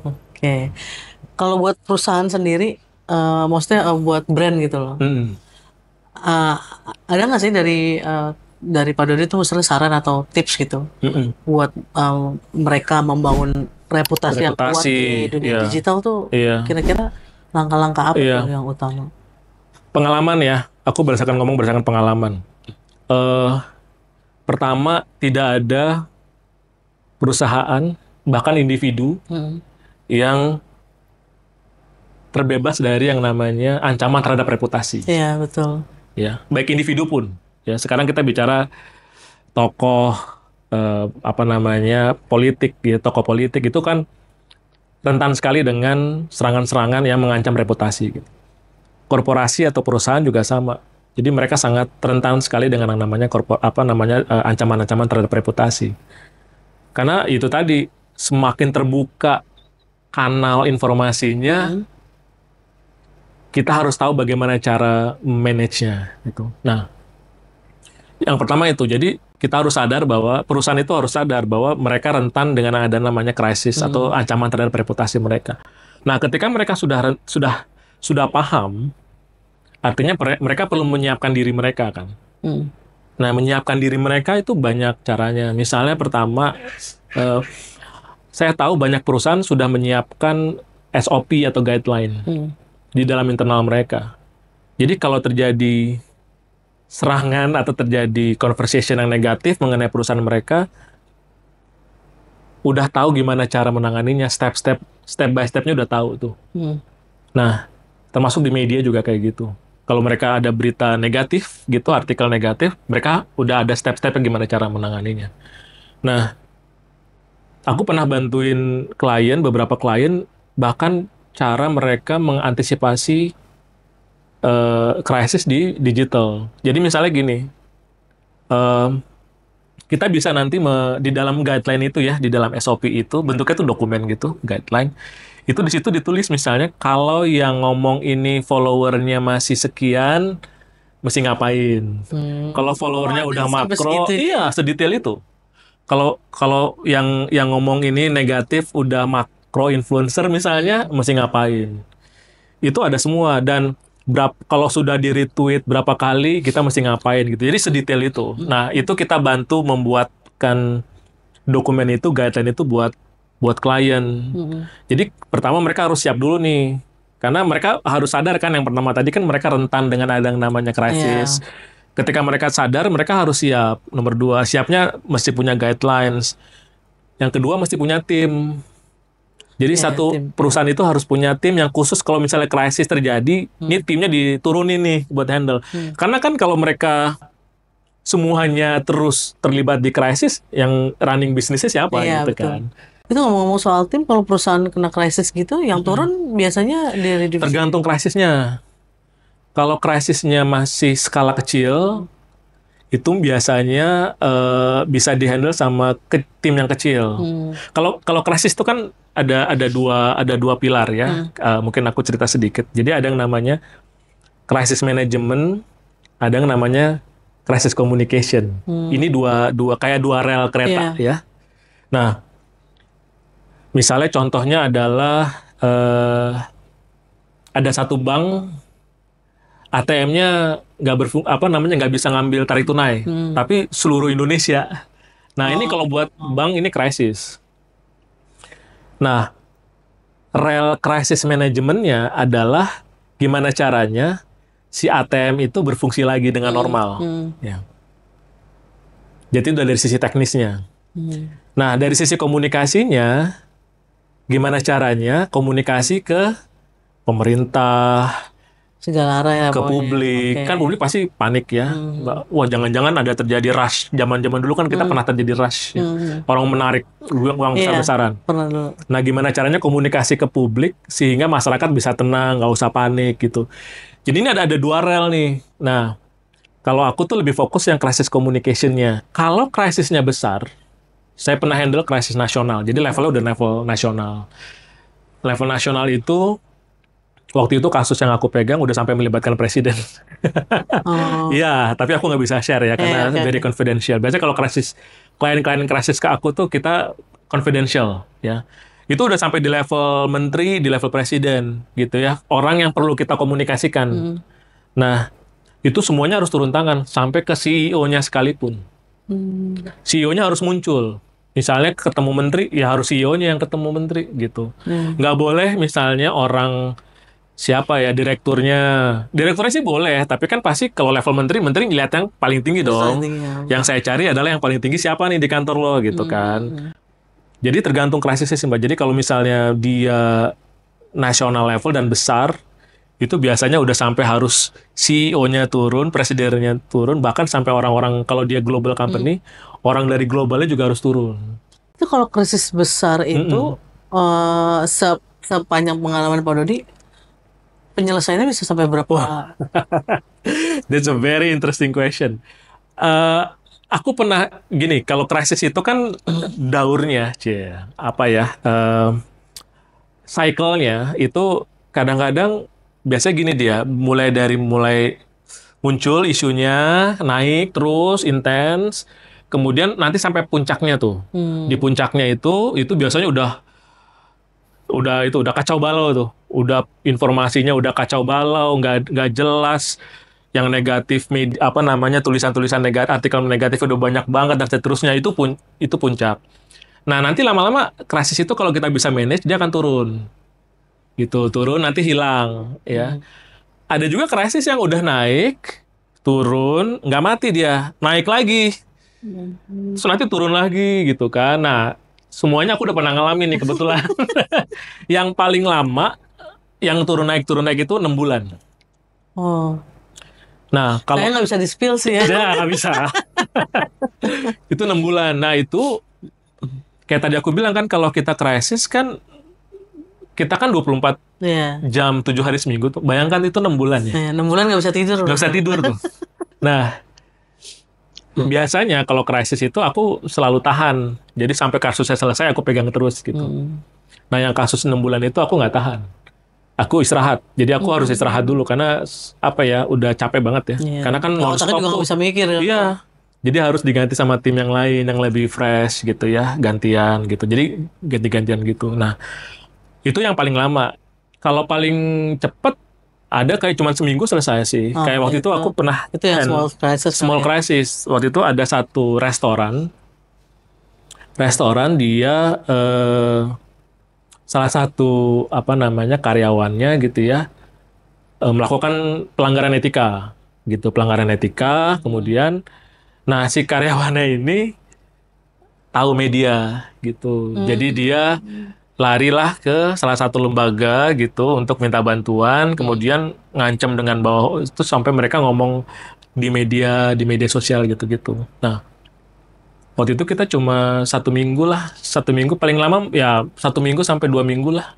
Oke. Kalau buat perusahaan sendiri, maksudnya buat brand gitu loh. Ada nggak sih dari Pak Dodi tuh misalnya saran atau tips gitu buat mereka membangun reputasi yang kuat di dunia iya. digital tuh Iya. kira-kira langkah-langkah apa Iya. tuh yang utama? Pengalaman ya, aku berdasarkan pengalaman. Pertama, tidak ada perusahaan bahkan individu yang terbebas dari yang namanya ancaman terhadap reputasi. Iya betul. Ya, baik individu pun. Ya, sekarang kita bicara tokoh politik, ya, tokoh politik itu kan rentan sekali dengan serangan-serangan yang mengancam reputasi. Gitu. korporasi atau perusahaan juga sama. Jadi mereka sangat rentan sekali dengan yang namanya ancaman-ancaman terhadap reputasi. Karena itu tadi, semakin terbuka kanal informasinya, kita harus tahu bagaimana cara manage-nya gitu. Nah, yang pertama itu, jadi kita harus sadar bahwa perusahaan itu harus sadar bahwa mereka rentan dengan ada namanya krisis atau ancaman terhadap reputasi mereka. Nah, ketika mereka sudah paham, artinya mereka perlu menyiapkan diri mereka kan. Nah, menyiapkan diri mereka itu banyak caranya. Misalnya pertama, saya tahu banyak perusahaan sudah menyiapkan SOP atau guideline di dalam internal mereka. Jadi kalau terjadi serangan atau terjadi conversation yang negatif mengenai perusahaan mereka, udah tahu gimana cara menanganinya, step by stepnya udah tahu tuh. Nah, termasuk di media juga kayak gitu. Kalau mereka ada berita negatif gitu, artikel negatif, mereka udah ada step-stepnya gimana cara menanganinya. Nah, aku pernah bantuin beberapa klien, bahkan cara mereka mengantisipasi krisis di digital. Jadi misalnya gini, kita bisa nanti di dalam guideline itu ya, di dalam SOP itu, bentuknya tuh dokumen gitu, guideline. Itu di situ ditulis misalnya, kalau yang ngomong ini followernya masih sekian, mesti ngapain. Kalau followernya udah makro, iya sedetail itu. Kalau yang ngomong ini negatif, udah makro influencer misalnya, mesti ngapain. Itu ada semua, dan kalau sudah di-retweet berapa kali, kita mesti ngapain gitu. Jadi sedetail itu. Nah, itu kita bantu membuatkan dokumen itu, guideline itu buat klien. Jadi pertama mereka harus siap dulu nih. Karena mereka harus sadar kan, yang pertama tadi kan mereka rentan dengan ada yang namanya krisis. Ketika mereka sadar, mereka harus siap. Nomor 2, siapnya mesti punya guidelines. Yang kedua, mesti punya tim. Jadi perusahaan itu harus punya tim yang khusus kalau misalnya krisis terjadi, ini timnya diturunin nih buat handle. Karena kan kalau mereka semuanya terus terlibat di krisis, yang running bisnisnya siapa gitu betul. kan. Itu ngomong-ngomong soal tim, kalau perusahaan kena krisis gitu, yang turun biasanya dari divisi. Tergantung krisisnya. Kalau krisisnya masih skala kecil, itu biasanya bisa dihandle sama tim yang kecil. Kalau krisis itu kan ada dua pilar ya. Mungkin aku cerita sedikit. Jadi ada yang namanya crisis management, ada yang namanya crisis communication. Ini kayak dua rel kereta ya. Nah, misalnya contohnya adalah ada satu bank ATM-nya nggak bisa ngambil tarik tunai, tapi seluruh Indonesia. Nah, ini kalau buat bank ini krisis. Nah, rel crisis manajemennya adalah gimana caranya si ATM itu berfungsi lagi dengan normal. Ya. Jadi itu dari sisi teknisnya. Nah, dari sisi komunikasinya, gimana caranya komunikasi ke pemerintah, segala arah ya, ke publik. Kan publik pasti panik ya. Wah, jangan-jangan ada terjadi rush. Zaman-zaman dulu kan kita pernah terjadi rush. Ya. Orang menarik uang besar-besaran. Pernah dulu. Nah, gimana caranya komunikasi ke publik sehingga masyarakat bisa tenang, nggak usah panik gitu. Jadi ini ada dua rel nih. Nah, kalau aku tuh lebih fokus yang crisis communication-nya. Kalau krisisnya besar, saya pernah handle krisis nasional. Jadi levelnya udah level nasional. Level nasional itu waktu itu kasus yang aku pegang udah sampai melibatkan presiden. Iya, tapi aku nggak bisa share ya karena very confidential. Biasanya kalau klien-klien krisis ke aku tuh kita confidential ya. Itu udah sampai di level menteri, di level presiden gitu ya. Orang yang perlu kita komunikasikan. Nah, itu semuanya harus turun tangan sampai ke CEO-nya sekalipun. CEO-nya harus muncul. Misalnya ketemu menteri, ya harus CEO-nya yang ketemu menteri gitu. Nggak boleh misalnya orang siapa ya direkturnya sih boleh, tapi kan pasti kalau level menteri lihat yang paling tinggi dong. Yang saya cari adalah yang paling tinggi siapa nih di kantor lo gitu kan. Jadi tergantung krisisnya sih Mbak. Jadi kalau misalnya dia nasional level dan besar, itu biasanya udah sampai harus CEO-nya turun, presidennya turun, bahkan sampai orang-orang kalau dia global company, orang dari globalnya juga harus turun. Itu kalau krisis besar itu sepanjang pengalaman Pak Dodi, penyelesaiannya bisa sampai berapa? That's a very interesting question. Eh, aku pernah gini, kalau krisis itu kan daurnya, apa ya, cycle-nya itu kadang-kadang biasanya gini dia, mulai muncul isunya, naik terus intens, kemudian nanti sampai puncaknya tuh. Di puncaknya itu biasanya udah kacau balau tuh. Udah informasinya udah kacau balau, nggak jelas. Yang negatif apa namanya, tulisan-tulisan negatif, artikel negatif udah banyak banget dan seterusnya, itu puncak. Nah, nanti lama-lama krisis itu kalau kita bisa manage dia akan turun. Gitu, turun nanti hilang ya. Ada juga krisis yang udah naik, turun, nggak mati dia, naik lagi. Terus nanti turun lagi gitu kan. Nah, semuanya aku udah pernah ngalamin nih kebetulan. Yang paling lama yang turun naik itu 6 bulan. Oh, Nah, kalau saya nggak bisa di-spill sih ya. ya nggak bisa. Itu 6 bulan. Nah, itu kayak tadi aku bilang kan, kalau kita krisis kan kita kan 24 Iya. jam 7 hari seminggu tuh. Bayangkan itu 6 bulan ya. Iya, 6 bulan nggak bisa tidur. Nggak bisa tidur tuh. Nah, biasanya kalau krisis itu aku selalu tahan. Jadi sampai kasusnya selesai aku pegang terus gitu. Nah, yang kasus 6 bulan itu aku nggak tahan. Aku istirahat. Jadi aku harus istirahat dulu karena apa ya, udah capek banget ya. Iya. Karena kan Kalau otaknya non-stop juga tuh. nggak bisa mikir. Iya. Jadi harus diganti sama tim yang lain yang lebih fresh gitu ya, gantian gitu. Jadi ganti-gantian gitu. Nah, itu yang paling lama. Kalau paling cepet ada kayak cuma seminggu selesai sih. Oh, Kayak waktu itu aku pernah Itu yang small crisis. small crisis. Waktu itu ada satu restoran dia salah satu apa namanya karyawannya gitu ya, melakukan pelanggaran etika gitu, kemudian nah si karyawannya ini tahu media gitu, jadi dia larilah ke salah satu lembaga gitu untuk minta bantuan, kemudian ngancam dengan bahwa itu, sampai mereka ngomong di media sosial gitu-gitu. Nah, waktu itu kita cuma 1 minggu paling lama ya 1 minggu sampai 2 minggu lah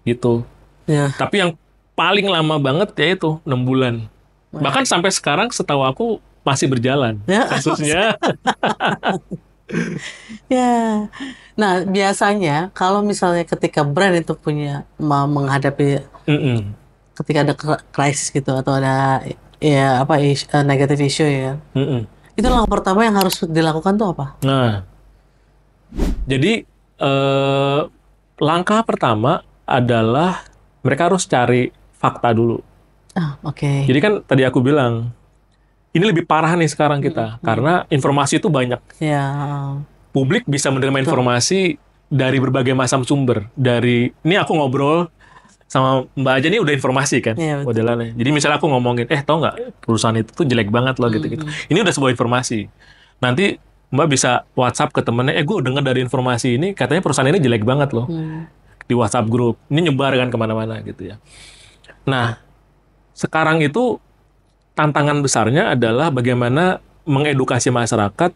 gitu. Ya. Tapi yang paling lama banget ya itu 6 bulan. Bahkan sampai sekarang setahu aku masih berjalan Ya. kasusnya. Ya. Nah, biasanya kalau misalnya ketika brand itu punya menghadapi Mm-mm. ketika ada krisis gitu atau ada ya apa negative issue ya. Mm-mm. Itu langkah pertama yang harus dilakukan tuh apa? Nah, jadi langkah pertama adalah mereka harus cari fakta dulu. Ah, oke. Jadi kan tadi aku bilang, ini lebih parah nih sekarang kita, karena informasi itu banyak. Ya. Publik bisa menerima informasi dari berbagai macam sumber. Ini aku ngobrol sama Mbak aja nih udah informasi kan, Iya, betul. modelannya. Jadi misalnya aku ngomongin, tau nggak perusahaan itu tuh jelek banget loh gitu-gitu. Ini udah sebuah informasi. Nanti Mbak bisa WhatsApp ke temennya, gue dengar dari informasi ini, katanya perusahaan ini jelek banget loh. Di WhatsApp grup. Ini nyebar kan kemana-mana gitu ya. Nah, sekarang itu tantangan besarnya adalah bagaimana mengedukasi masyarakat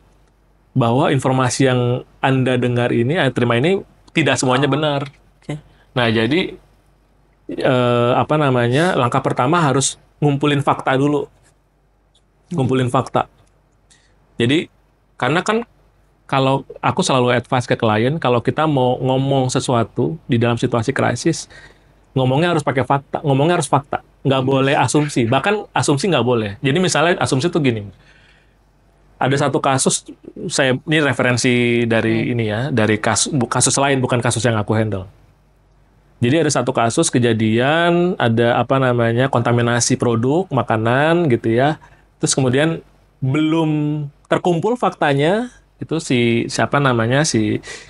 bahwa informasi yang Anda dengar ini, Anda terima ini, tidak semuanya benar. Oke. Nah, jadi apa namanya, langkah pertama harus ngumpulin fakta dulu. Ngumpulin fakta. Jadi, karena kan kalau aku selalu advice ke klien, kalau kita mau ngomong sesuatu di dalam situasi krisis, ngomongnya harus pakai fakta. Ngomongnya harus fakta. Nggak boleh asumsi. Bahkan asumsi nggak boleh. Jadi misalnya asumsi itu gini. Ada satu kasus, ini referensi dari ini ya, dari kasus lain, bukan kasus yang aku handle. Jadi ada satu kasus kejadian, ada apa namanya, kontaminasi produk, makanan gitu ya. Terus kemudian belum terkumpul faktanya, itu si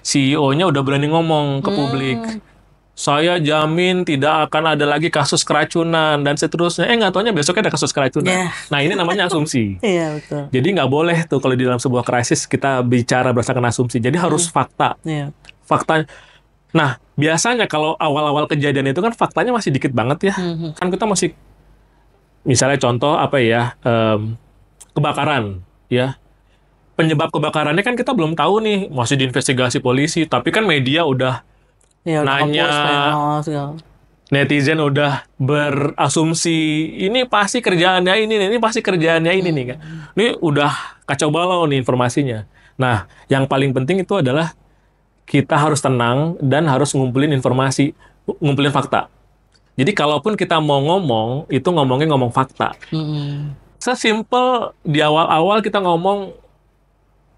CEO-nya udah berani ngomong ke publik. Saya jamin tidak akan ada lagi kasus keracunan dan seterusnya. Nggak taunya besoknya ada kasus keracunan. Yeah. Nah, ini namanya asumsi. Iya, betul. Jadi nggak boleh tuh kalau di dalam sebuah krisis kita bicara berdasarkan asumsi. Jadi harus fakta. Iya. Fakta. Nah, biasanya kalau awal-awal kejadian itu kan faktanya masih dikit banget ya. Kan kita masih, misalnya contoh apa ya, kebakaran ya. Penyebab kebakarannya kan kita belum tahu nih, masih diinvestigasi polisi. Tapi kan media udah Ya, udah nanya, hapus, segala. netizen udah berasumsi ini pasti kerjaannya ini pasti kerjaannya ini nih kan. Ini udah kacau balau nih informasinya. Nah, yang paling penting itu adalah kita harus tenang dan harus ngumpulin informasi, ngumpulin fakta. Jadi kalaupun kita mau ngomong, itu ngomongnya ngomong fakta. Sesimpel di awal-awal kita ngomong,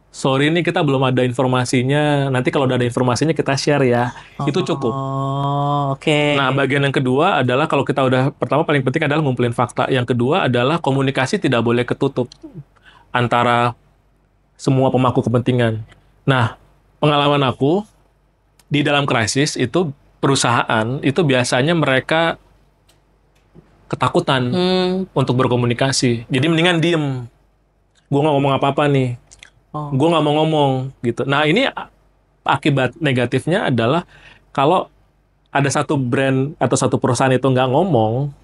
sorry nih kita belum ada informasinya, nanti kalau udah ada informasinya kita share ya. Itu cukup. Oh, oke. Nah, bagian yang kedua adalah kalau kita udah, pertama paling penting adalah ngumpulin fakta. Yang kedua adalah komunikasi tidak boleh ketutup antara semua pemangku kepentingan. Nah, pengalaman aku di dalam krisis itu perusahaan itu biasanya mereka ketakutan untuk berkomunikasi. Jadi mendingan diem. Gue nggak ngomong apa-apa nih. Oh. Gue nggak mau ngomong gitu. Nah, ini akibat negatifnya adalah kalau ada satu brand atau satu perusahaan itu nggak ngomong,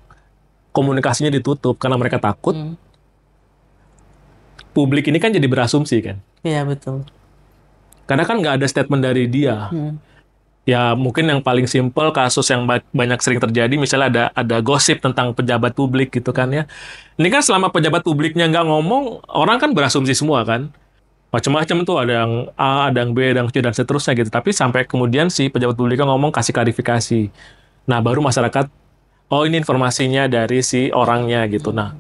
komunikasinya ditutup karena mereka takut. Publik ini kan jadi berasumsi kan. Iya, betul. Karena kan nggak ada statement dari dia. Ya mungkin yang paling simpel kasus yang banyak sering terjadi, misalnya ada gosip tentang pejabat publik gitu kan ya. Ini kan selama pejabat publiknya nggak ngomong, orang kan berasumsi semua kan. Macam-macam tuh, ada yang A, ada yang B, ada yang C, dan seterusnya gitu. Tapi sampai kemudian si pejabat publiknya ngomong, kasih klarifikasi. Nah, baru masyarakat, oh ini informasinya dari si orangnya gitu. Nah,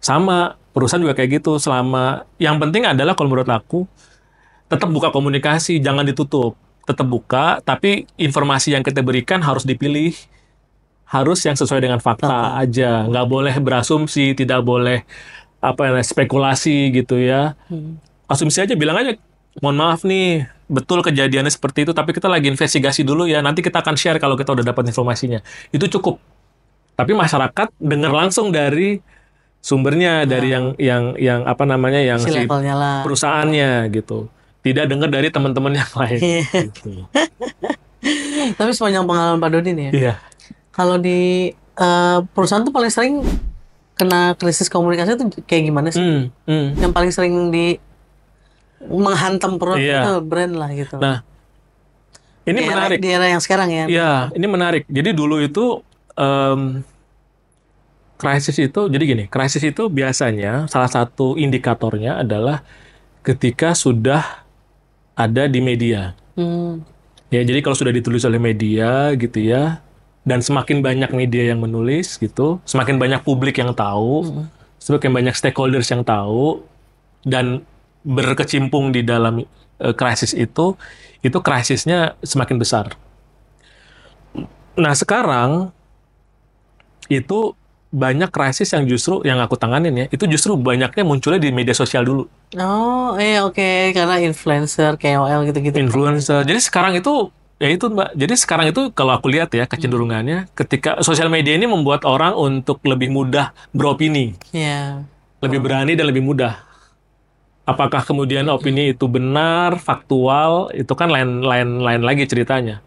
sama, perusahaan juga kayak gitu. Yang penting adalah kalau menurut aku, tetap buka komunikasi, jangan ditutup. Tetap buka, tapi informasi yang kita berikan harus dipilih. Harus yang sesuai dengan fakta aja. Nggak boleh berasumsi, tidak boleh spekulasi gitu ya. Asumsi aja, bilang aja, mohon maaf nih, betul kejadiannya seperti itu, tapi kita lagi investigasi dulu ya, nanti kita akan share kalau kita udah dapat informasinya. Itu cukup. Tapi masyarakat dengar langsung dari sumbernya, dari yang si levelnya lah. perusahaannya gitu. Tidak dengar dari teman-teman yang lain. Gitu. Tapi sepanjang pengalaman Pak Dodi nih ya, Iya. kalau di perusahaan tuh paling sering kena krisis komunikasi tuh kayak gimana sih? Yang paling sering menghantam perut itu brand lah gitu. Nah, ini menarik. Di era yang sekarang ya. Iya, ini menarik. Jadi dulu itu krisis itu biasanya salah satu indikatornya adalah ketika sudah ada di media. Ya, jadi kalau sudah ditulis oleh media gitu ya, dan semakin banyak media yang menulis gitu, semakin banyak publik yang tahu, semakin banyak stakeholders yang tahu, dan berkecimpung di dalam krisis itu krisisnya semakin besar. Nah, sekarang itu banyak krisis yang justru yang aku tanganin ya, itu justru banyaknya munculnya di media sosial dulu. Oh, oke. Karena influencer, KOL gitu-gitu. Influencer. Jadi sekarang itu, ya itu Mbak, jadi sekarang itu kalau aku lihat ya kecenderungannya, ketika sosial media ini membuat orang untuk lebih mudah beropini. Iya. Lebih berani dan lebih mudah. Apakah kemudian opini itu benar, faktual, itu kan lain lagi ceritanya.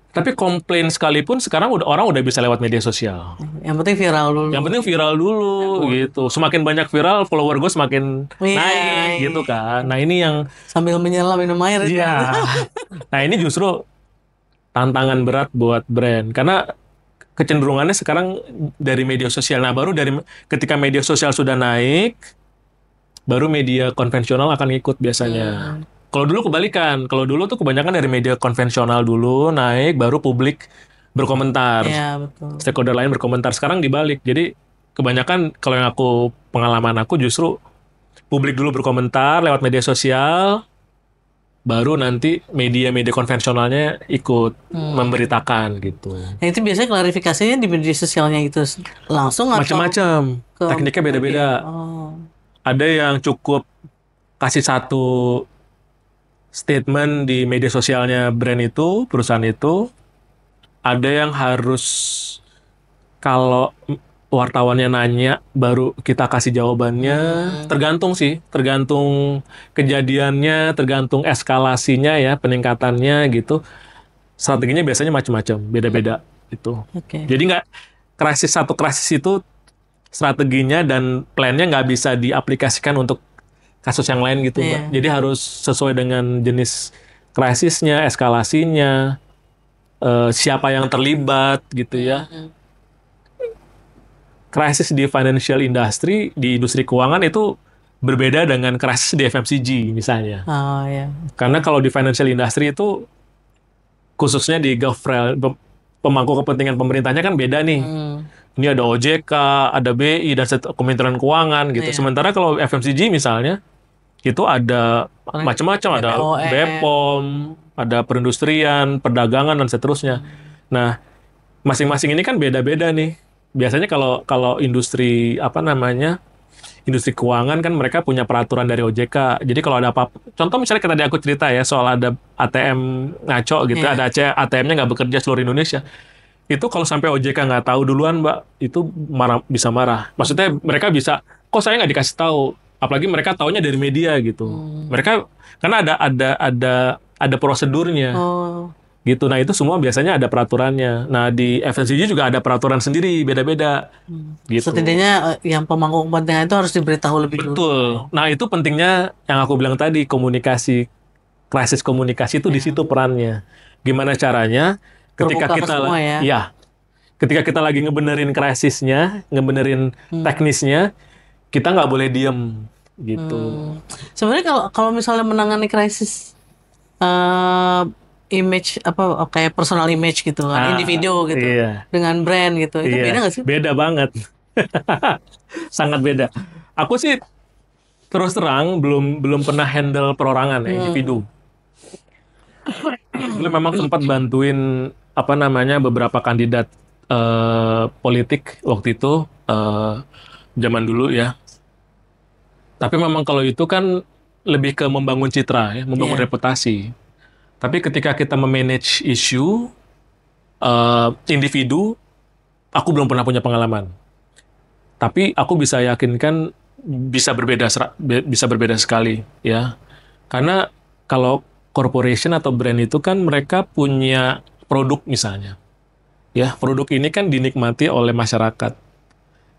Tapi komplain sekalipun sekarang orang udah bisa lewat media sosial. Yang penting viral dulu. Yang penting viral dulu gitu. Semakin banyak viral, follower gue semakin naik gitu kan. Nah, ini yang sambil menyelam minum air. Iya. Nah, ini justru tantangan berat buat brand karena kecenderungannya sekarang dari media sosial. Nah, baru ketika media sosial sudah naik, baru media konvensional akan ikut biasanya. Kalau dulu kebalikan. Kalau dulu tuh kebanyakan dari media konvensional dulu naik, baru publik berkomentar. Iya, betul. Stakeholder lain berkomentar. Sekarang dibalik. Jadi kebanyakan kalau yang pengalaman aku justru publik dulu berkomentar lewat media sosial, baru nanti media-media konvensionalnya ikut memberitakan gitu. Nah, itu biasanya klarifikasinya di media sosialnya itu langsung atau macam-macam. Tekniknya beda-beda. Ada yang cukup kasih satu statement di media sosialnya brand itu, perusahaan itu. Ada yang harus kalau wartawannya nanya baru kita kasih jawabannya. Tergantung kejadiannya, tergantung eskalasinya ya, peningkatannya gitu. Strateginya biasanya macam-macam, beda-beda itu. Jadi satu krisis itu strateginya dan plannya nggak bisa diaplikasikan untuk kasus yang lain gitu, Mbak. Jadi harus sesuai dengan jenis krisisnya, eskalasinya. siapa yang terlibat gitu ya. Krisis di financial industry, di industri keuangan itu berbeda dengan krisis di FMCG misalnya. Oh ya. Karena kalau di financial industry itu khususnya di pemangku kepentingan pemerintahnya kan beda nih. Ini ada OJK, ada BI, dan Kementerian Keuangan gitu. Iya. Sementara kalau FMCG misalnya itu ada macam-macam, ada BPOM. BPOM, ada perindustrian, perdagangan dan seterusnya. Nah, masing-masing ini kan beda-beda nih. Biasanya kalau industri industri keuangan kan mereka punya peraturan dari OJK. Jadi kalau ada apa, contoh misalnya tadi aku cerita ya soal ada ATM ngaco gitu, Iya. ada ATM-nya nggak bekerja seluruh Indonesia. Itu kalau sampai OJK nggak tahu duluan, Mbak, itu bisa marah. Maksudnya mereka bisa, kok saya nggak dikasih tahu? Apalagi mereka taunya dari media gitu. Mereka karena ada prosedurnya. Oh. Gitu. Nah, itu semua biasanya ada peraturannya. Nah, di FNCG juga ada peraturan sendiri, beda-beda. Gitu. Setidaknya yang pemangku kepentingan itu harus diberitahu lebih dulu. Betul. Nah, itu pentingnya yang aku bilang tadi, komunikasi. Krisis komunikasi itu di situ perannya. Gimana caranya ketika Terbuka ke kita semua ya. ketika kita lagi ngebenerin krisisnya, ngebenerin teknisnya, kita nggak boleh diem gitu. Sebenarnya kalau misalnya menangani krisis image kayak personal image gitu kan, individu gitu, Iya. dengan brand gitu, itu beda nggak sih? Beda banget. Sangat beda. Aku sih terus terang belum pernah handle perorangan ya, individu. Dulu memang sempat bantuin beberapa kandidat politik waktu itu zaman dulu ya. Tapi memang kalau itu kan lebih ke membangun citra ya, membangun reputasi. Tapi ketika kita memanage isu individu, aku belum pernah punya pengalaman. Tapi aku bisa yakinkan bisa berbeda sekali ya. Karena kalau corporation atau brand itu kan mereka punya produk misalnya. Ya, produk ini kan dinikmati oleh masyarakat.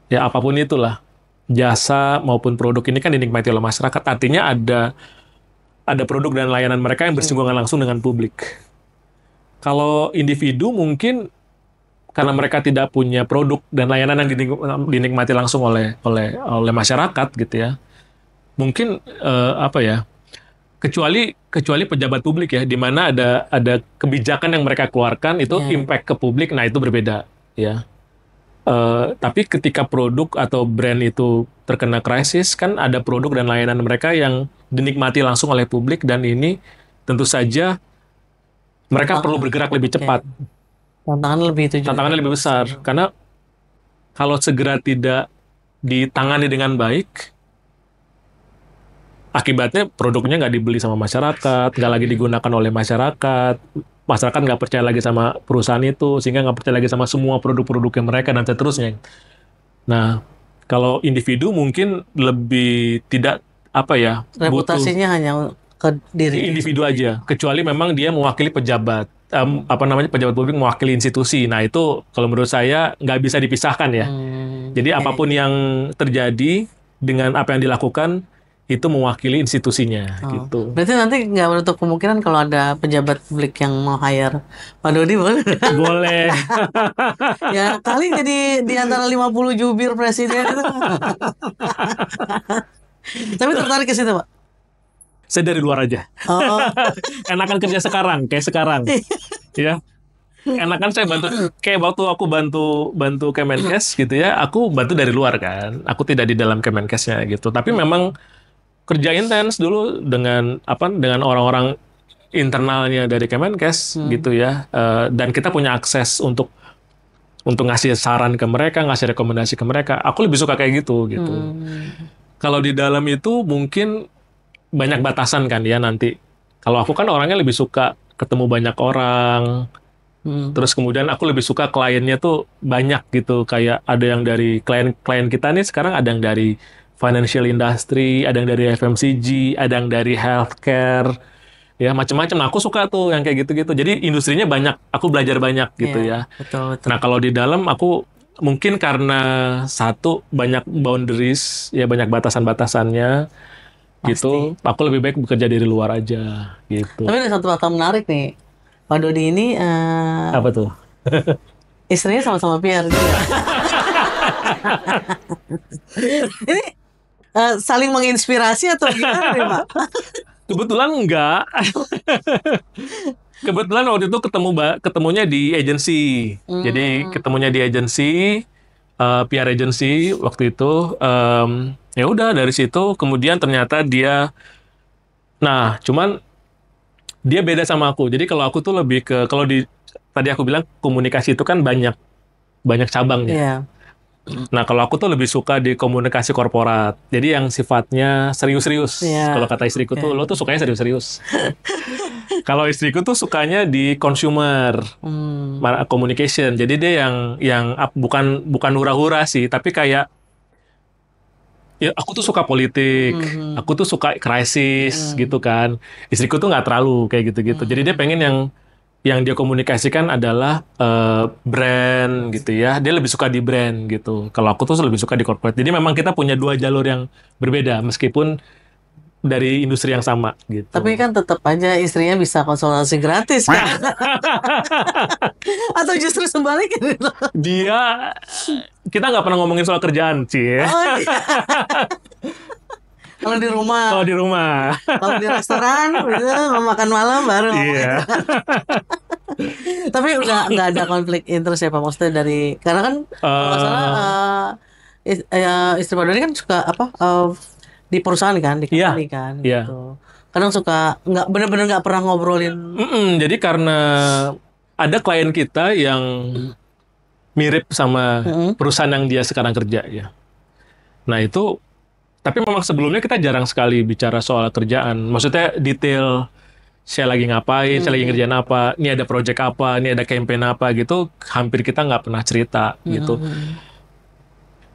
Ya, apapun itulah. Jasa maupun produk ini kan dinikmati oleh masyarakat. Artinya ada produk dan layanan mereka yang bersinggungan langsung dengan publik. Kalau individu mungkin karena mereka tidak punya produk dan layanan yang dinikmati langsung oleh masyarakat gitu ya. Mungkin kecuali pejabat publik ya, di mana ada kebijakan yang mereka keluarkan itu impact ke publik, nah itu berbeda ya. Tapi ketika produk atau brand itu terkena krisis, kan ada produk dan layanan mereka yang dinikmati langsung oleh publik, dan ini tentu saja mereka perlu bergerak lebih cepat. Tantangannya lebih besar, karena kalau segera tidak ditangani dengan baik, akibatnya produknya nggak dibeli sama masyarakat, nggak lagi digunakan oleh masyarakat nggak percaya lagi sama perusahaan itu, sehingga nggak percaya lagi sama semua produk-produknya mereka, dan seterusnya. Nah, kalau individu mungkin lebih tidak reputasinya hanya ke diri individu aja, kecuali memang dia mewakili pejabat, pejabat publik mewakili institusi. Nah, itu kalau menurut saya nggak bisa dipisahkan ya. Jadi apapun yang terjadi dengan apa yang dilakukan, itu mewakili institusinya gitu. Berarti nanti nggak menutup kemungkinan kalau ada pejabat publik yang mau hire Pak Dodi, boleh? Boleh. Ya kali jadi di antara 50 jubir presiden itu. Tapi tertarik ke situ, Pak? Saya dari luar aja. Enakan kerja sekarang, kayak sekarang. Ya. Enakan saya bantu, kayak waktu aku bantu Kemenkes gitu ya, aku bantu dari luar kan. Aku tidak di dalam Kemenkesnya gitu. Tapi memang kerja intens dulu dengan orang-orang internalnya dari Kemenkes gitu ya, dan kita punya akses untuk ngasih saran ke mereka, ngasih rekomendasi ke mereka. Aku lebih suka kayak gitu. Kalau di dalam itu mungkin banyak batasan kan ya nanti. Kalau aku kan orangnya lebih suka ketemu banyak orang. Terus kemudian aku lebih suka kliennya tuh banyak gitu, kayak ada yang dari klien kita nih sekarang, ada yang dari financial industry, ada yang dari FMCG, ada yang dari healthcare, ya macam-macam. Aku suka tuh yang kayak gitu-gitu. Jadi industrinya banyak, aku belajar banyak gitu ya. Betul. Nah kalau di dalam aku mungkin karena satu banyak boundaries, ya banyak batasan-batasannya, gitu. Aku lebih baik bekerja dari luar aja, gitu. Tapi ada satu fakta menarik nih. Pak Dodi ini Apa tuh? istrinya sama-sama PR juga. Ini saling menginspirasi atau gimana nih, Pak? Kebetulan enggak. Kebetulan waktu itu ketemunya di agency. Jadi ketemunya di agency, PR agency waktu itu. Ya udah dari situ kemudian ternyata dia, nah cuman dia beda sama aku. Jadi kalau aku tuh lebih ke, kalau tadi aku bilang komunikasi itu kan banyak cabangnya. Iya. Nah, kalau aku tuh lebih suka di komunikasi korporat. Jadi yang sifatnya serius-serius. Iya. Kalau kata istriku tuh, lo tuh sukanya serius-serius. Kalau istriku tuh sukanya di consumer communication. Jadi dia yang bukan hura-hura sih, tapi kayak ya aku tuh suka politik, aku tuh suka krisis gitu kan. Istriku tuh nggak terlalu kayak gitu-gitu. Jadi dia pengen yang dia komunikasikan adalah brand gitu ya. Dia lebih suka di brand gitu. Kalau aku tuh lebih suka di corporate. Jadi memang kita punya dua jalur yang berbeda meskipun dari industri yang sama gitu. Tapi kan tetap aja istrinya bisa konsultasi gratis kan? Atau justru sebaliknya? Kita nggak pernah ngomongin soal kerjaan sih. Oh, iya. Kalau di rumah. Kalau di rumah. Kalau di restoran, mau makan malam baru. Iya. Tapi nggak ada konflik interest ya Pak, maksudnya karena kan kalau nggak salah istri Pak Doni kan suka di perusahaan kan, di company kan, gitu. Kadang suka benar-benar nggak pernah ngobrolin. Jadi karena ada klien kita yang mirip sama perusahaan yang dia sekarang kerja ya. Nah itu, tapi memang sebelumnya kita jarang sekali bicara soal kerjaan. Maksudnya detail, saya lagi ngapain, saya lagi ngerjain apa, ini ada project apa, ini ada campaign apa gitu, hampir kita nggak pernah cerita gitu.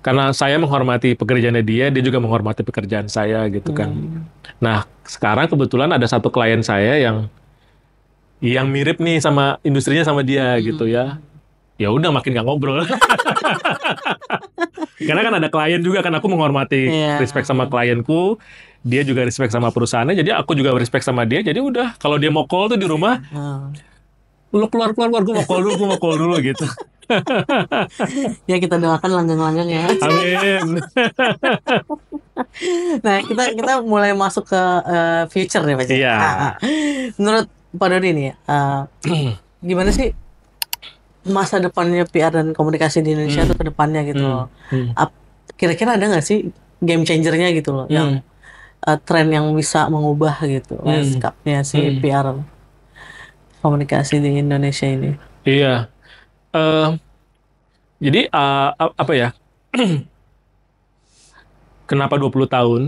Karena saya menghormati pekerjaannya dia juga menghormati pekerjaan saya gitu kan. Nah sekarang kebetulan ada satu klien saya yang mirip nih sama industrinya sama dia gitu ya. Ya udah makin nggak ngobrol. Karena kan ada klien juga kan, aku menghormati, respect sama klienku, dia juga respect sama perusahaannya, jadi aku juga respect sama dia. Jadi udah kalau dia mau call tuh di rumah, lu keluar, gue mau call dulu gitu. Ya kita doakan langgeng-langgeng ya. Amin. Nah kita mulai masuk ke future nih Pak. Iya. Menurut Pak Dodi nih, gimana sih masa depannya PR dan komunikasi di Indonesia tuh ke depannya gitu loh. Kira-kira ada nggak sih game changernya gitu loh, yang tren yang bisa mengubah gitu lanskapnya si PR komunikasi di Indonesia ini? Iya. Jadi apa ya? Kenapa 20 tahun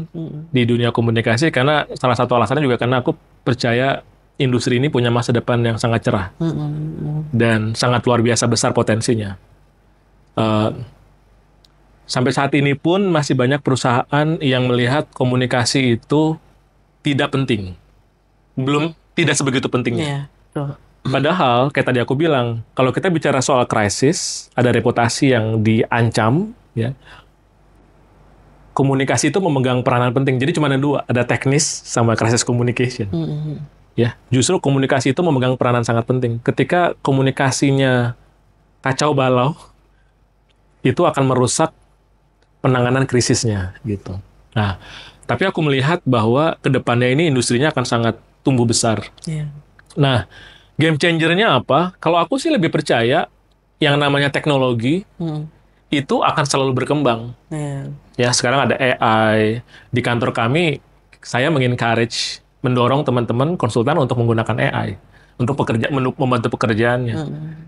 di dunia komunikasi? Karena salah satu alasannya juga karena aku percaya industri ini punya masa depan yang sangat cerah dan sangat luar biasa besar potensinya. Sampai saat ini pun masih banyak perusahaan yang melihat komunikasi itu tidak penting, tidak sebegitu pentingnya. Padahal kayak tadi aku bilang, kalau kita bicara soal krisis, ada reputasi yang diancam, ya. Komunikasi itu memegang peranan penting. Jadi cuma ada dua, ada teknis sama crisis communication. Ya, justru komunikasi itu memegang peranan sangat penting. Ketika komunikasinya kacau balau, itu akan merusak penanganan krisisnya, gitu. Nah, tapi aku melihat bahwa kedepannya ini industrinya akan sangat tumbuh besar. Nah, game changernya apa? Kalau aku sih lebih percaya yang namanya teknologi itu akan selalu berkembang. Ya, sekarang ada AI di kantor kami. Saya mengencourage, mendorong teman-teman konsultan untuk menggunakan AI untuk membantu pekerjaannya,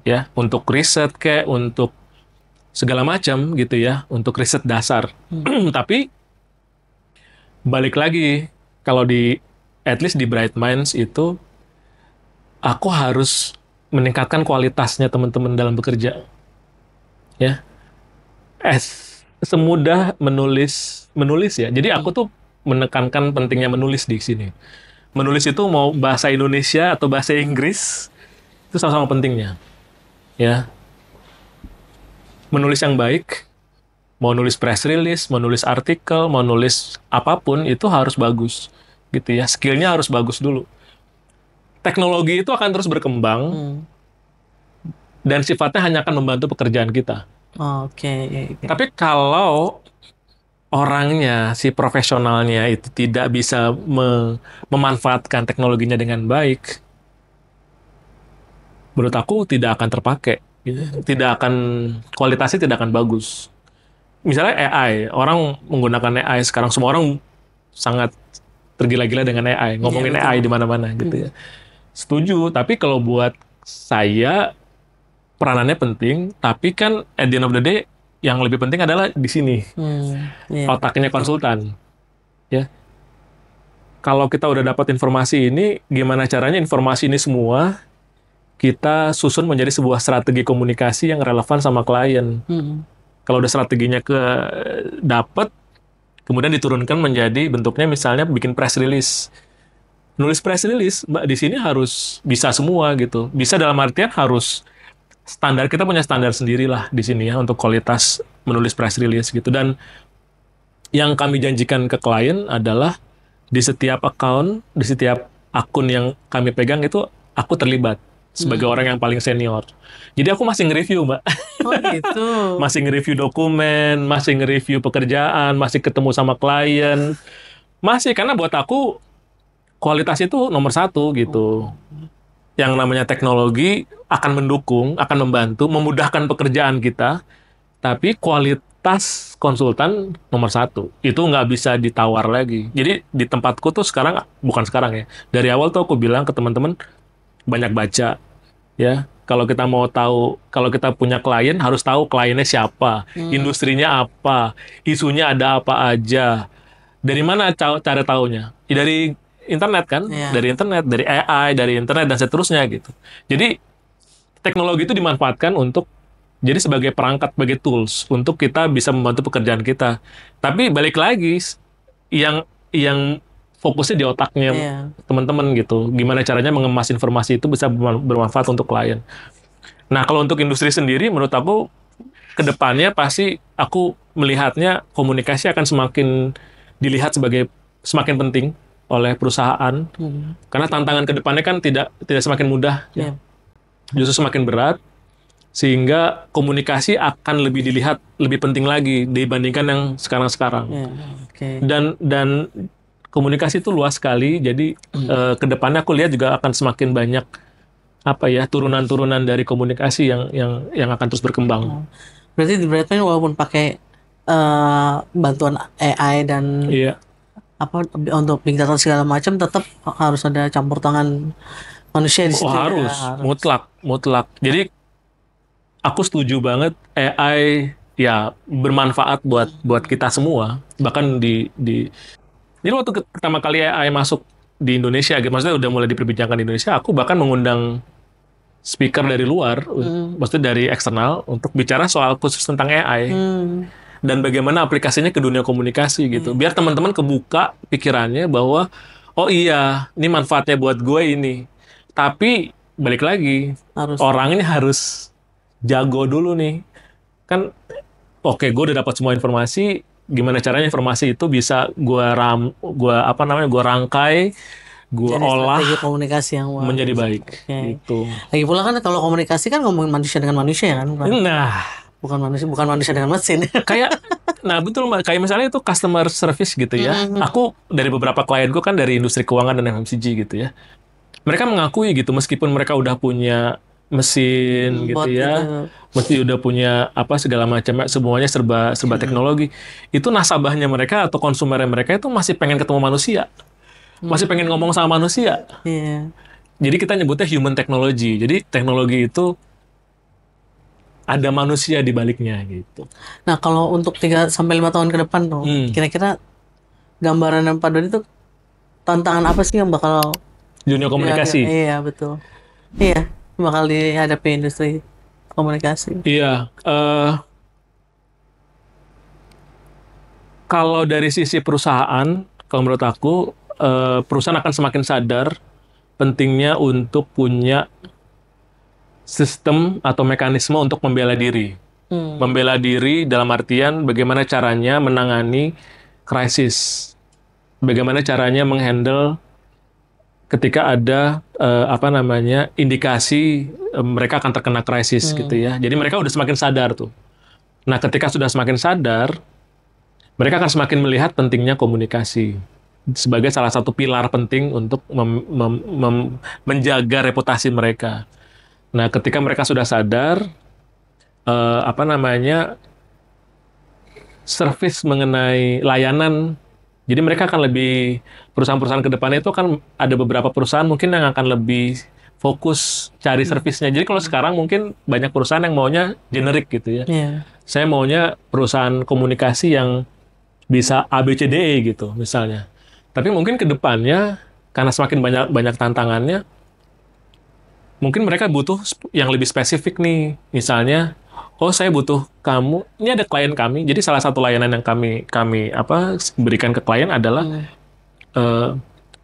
ya, untuk riset kayak untuk segala macam gitu ya, untuk riset dasar. Tapi balik lagi, kalau at least di Bright Minds itu, aku harus meningkatkan kualitasnya teman-teman dalam bekerja, ya. Semudah menulis ya. Jadi aku tuh menekankan pentingnya menulis di sini. Menulis itu mau bahasa Indonesia atau bahasa Inggris itu sama-sama pentingnya, ya. Menulis yang baik, mau nulis press release, mau nulis artikel, mau nulis apapun itu harus bagus, gitu ya. Skillnya harus bagus dulu. teknologi itu akan terus berkembang dan sifatnya hanya akan membantu pekerjaan kita. Oke. Tapi kalau orangnya, si profesionalnya itu tidak bisa memanfaatkan teknologinya dengan baik, menurut aku tidak akan terpakai. Tidak akan, kualitasnya tidak akan bagus. Misalnya AI, orang menggunakan AI sekarang, semua orang sangat tergila-gila dengan AI, ngomongin AI di mana-mana gitu ya. Setuju, tapi kalau buat saya peranannya penting, tapi kan at the end of the day yang lebih penting adalah di sini. Otaknya konsultan. Ya. Kalau kita udah dapat informasi ini, gimana caranya informasi ini semua kita susun menjadi sebuah strategi komunikasi yang relevan sama klien. Kalau udah strateginya dapat, kemudian diturunkan menjadi bentuknya misalnya bikin press release. Nulis press release, Mbak, di sini harus bisa semua gitu. Bisa dalam artian harus standar, kita punya standar sendiri lah di sini ya untuk kualitas menulis press release gitu. Dan yang kami janjikan ke klien adalah di setiap account, di setiap akun yang kami pegang itu aku terlibat sebagai orang yang paling senior. Jadi aku masih nge-review, Mbak. Oh gitu. Masih nge-review dokumen, masih nge-review pekerjaan, masih ketemu sama klien. Masih, karena buat aku kualitas itu nomor satu gitu. Yang namanya teknologi akan mendukung, akan membantu, memudahkan pekerjaan kita, tapi kualitas konsultan nomor satu. Itu nggak bisa ditawar lagi. Jadi di tempatku tuh sekarang, bukan sekarang ya, dari awal tuh aku bilang ke teman-teman, banyak baca. Ya, kalau kita mau tahu, kalau kita punya klien, harus tahu kliennya siapa, industrinya apa, isunya ada apa aja. Dari mana cara taunya? Ya, dari internet kan, dari internet, dari AI, dari internet dan seterusnya gitu. Jadi teknologi itu dimanfaatkan untuk jadi sebagai perangkat, sebagai tools untuk kita bisa membantu pekerjaan kita. Tapi balik lagi, yang fokusnya di otaknya teman-teman gitu. Gimana caranya mengemas informasi itu bisa bermanfaat untuk klien. Nah, kalau untuk industri sendiri, menurut aku kedepannya pasti aku melihatnya komunikasi akan semakin dilihat sebagai semakin penting oleh perusahaan, karena tantangan ke depannya kan tidak semakin mudah, justru semakin berat, sehingga komunikasi akan lebih dilihat lebih penting lagi dibandingkan yang sekarang-sekarang. Dan komunikasi itu luas sekali, jadi ke depannya aku lihat juga akan semakin banyak turunan-turunan dari komunikasi yang akan terus berkembang. Berarti di Brightmind walaupun pakai bantuan AI dan untuk big data segala macam, tetap harus ada campur tangan manusia di situ. Harus, mutlak. Jadi aku setuju banget AI ya bermanfaat buat kita semua. Bahkan jadi waktu pertama kali AI masuk di Indonesia, maksudnya udah mulai diperbincangkan di Indonesia, aku bahkan mengundang speaker dari luar, maksudnya dari eksternal, untuk bicara soal khusus tentang AI. Dan bagaimana aplikasinya ke dunia komunikasi gitu. Biar teman-teman kebuka pikirannya bahwa, oh iya, ini manfaatnya buat gue ini. Tapi, balik lagi, orang ini harus jago dulu nih. Kan, oke, gue udah dapat semua informasi, gimana caranya informasi itu bisa gue rangkai, gue olah, strategi komunikasi yang menjadi baik. Gitu. Lagi pula kan kalau komunikasi kan ngomongin manusia dengan manusia kan? Bukan manusia dengan mesin. Nah betul Mbak, kayak misalnya itu customer service gitu ya. Aku dari beberapa klienku kan dari industri keuangan dan FMCG gitu ya. Mereka mengakui gitu, meskipun mereka udah punya mesin gitu ya, mesti udah punya segala macam, semuanya serba teknologi. Itu nasabahnya mereka atau konsumernya mereka itu masih pengen ketemu manusia, masih pengen ngomong sama manusia. Jadi kita nyebutnya human technology. Jadi teknologi itu ada manusia di baliknya gitu. Nah, kalau untuk 3-5 tahun ke depan tuh, kira-kira gambaran Pak Dodi itu tantangan apa sih yang bakal dunia komunikasi? Iya, betul. Iya, bakal dihadapi industri komunikasi. Iya, kalau dari sisi perusahaan, kalau menurut aku, perusahaan akan semakin sadar pentingnya untuk punya sistem atau mekanisme untuk membela diri. Membela diri dalam artian bagaimana caranya menangani krisis. Bagaimana caranya menghandle ketika ada indikasi mereka akan terkena krisis gitu ya. Jadi mereka udah semakin sadar tuh. Nah, ketika sudah semakin sadar, mereka akan semakin melihat pentingnya komunikasi sebagai salah satu pilar penting untuk menjaga reputasi mereka. Nah, ketika mereka sudah sadar, service mengenai layanan. Jadi mereka akan lebih, perusahaan-perusahaan ke depannya itu kan ada beberapa perusahaan mungkin yang akan lebih fokus cari servisnya. Jadi kalau sekarang mungkin banyak perusahaan yang maunya generik gitu ya. Iya. Saya maunya perusahaan komunikasi yang bisa ABCDE gitu misalnya. Tapi mungkin ke depannya karena semakin banyak tantangannya, mungkin mereka butuh yang lebih spesifik nih. Misalnya, oh saya butuh kamu, ini ada klien kami. Jadi salah satu layanan yang kami berikan ke klien adalah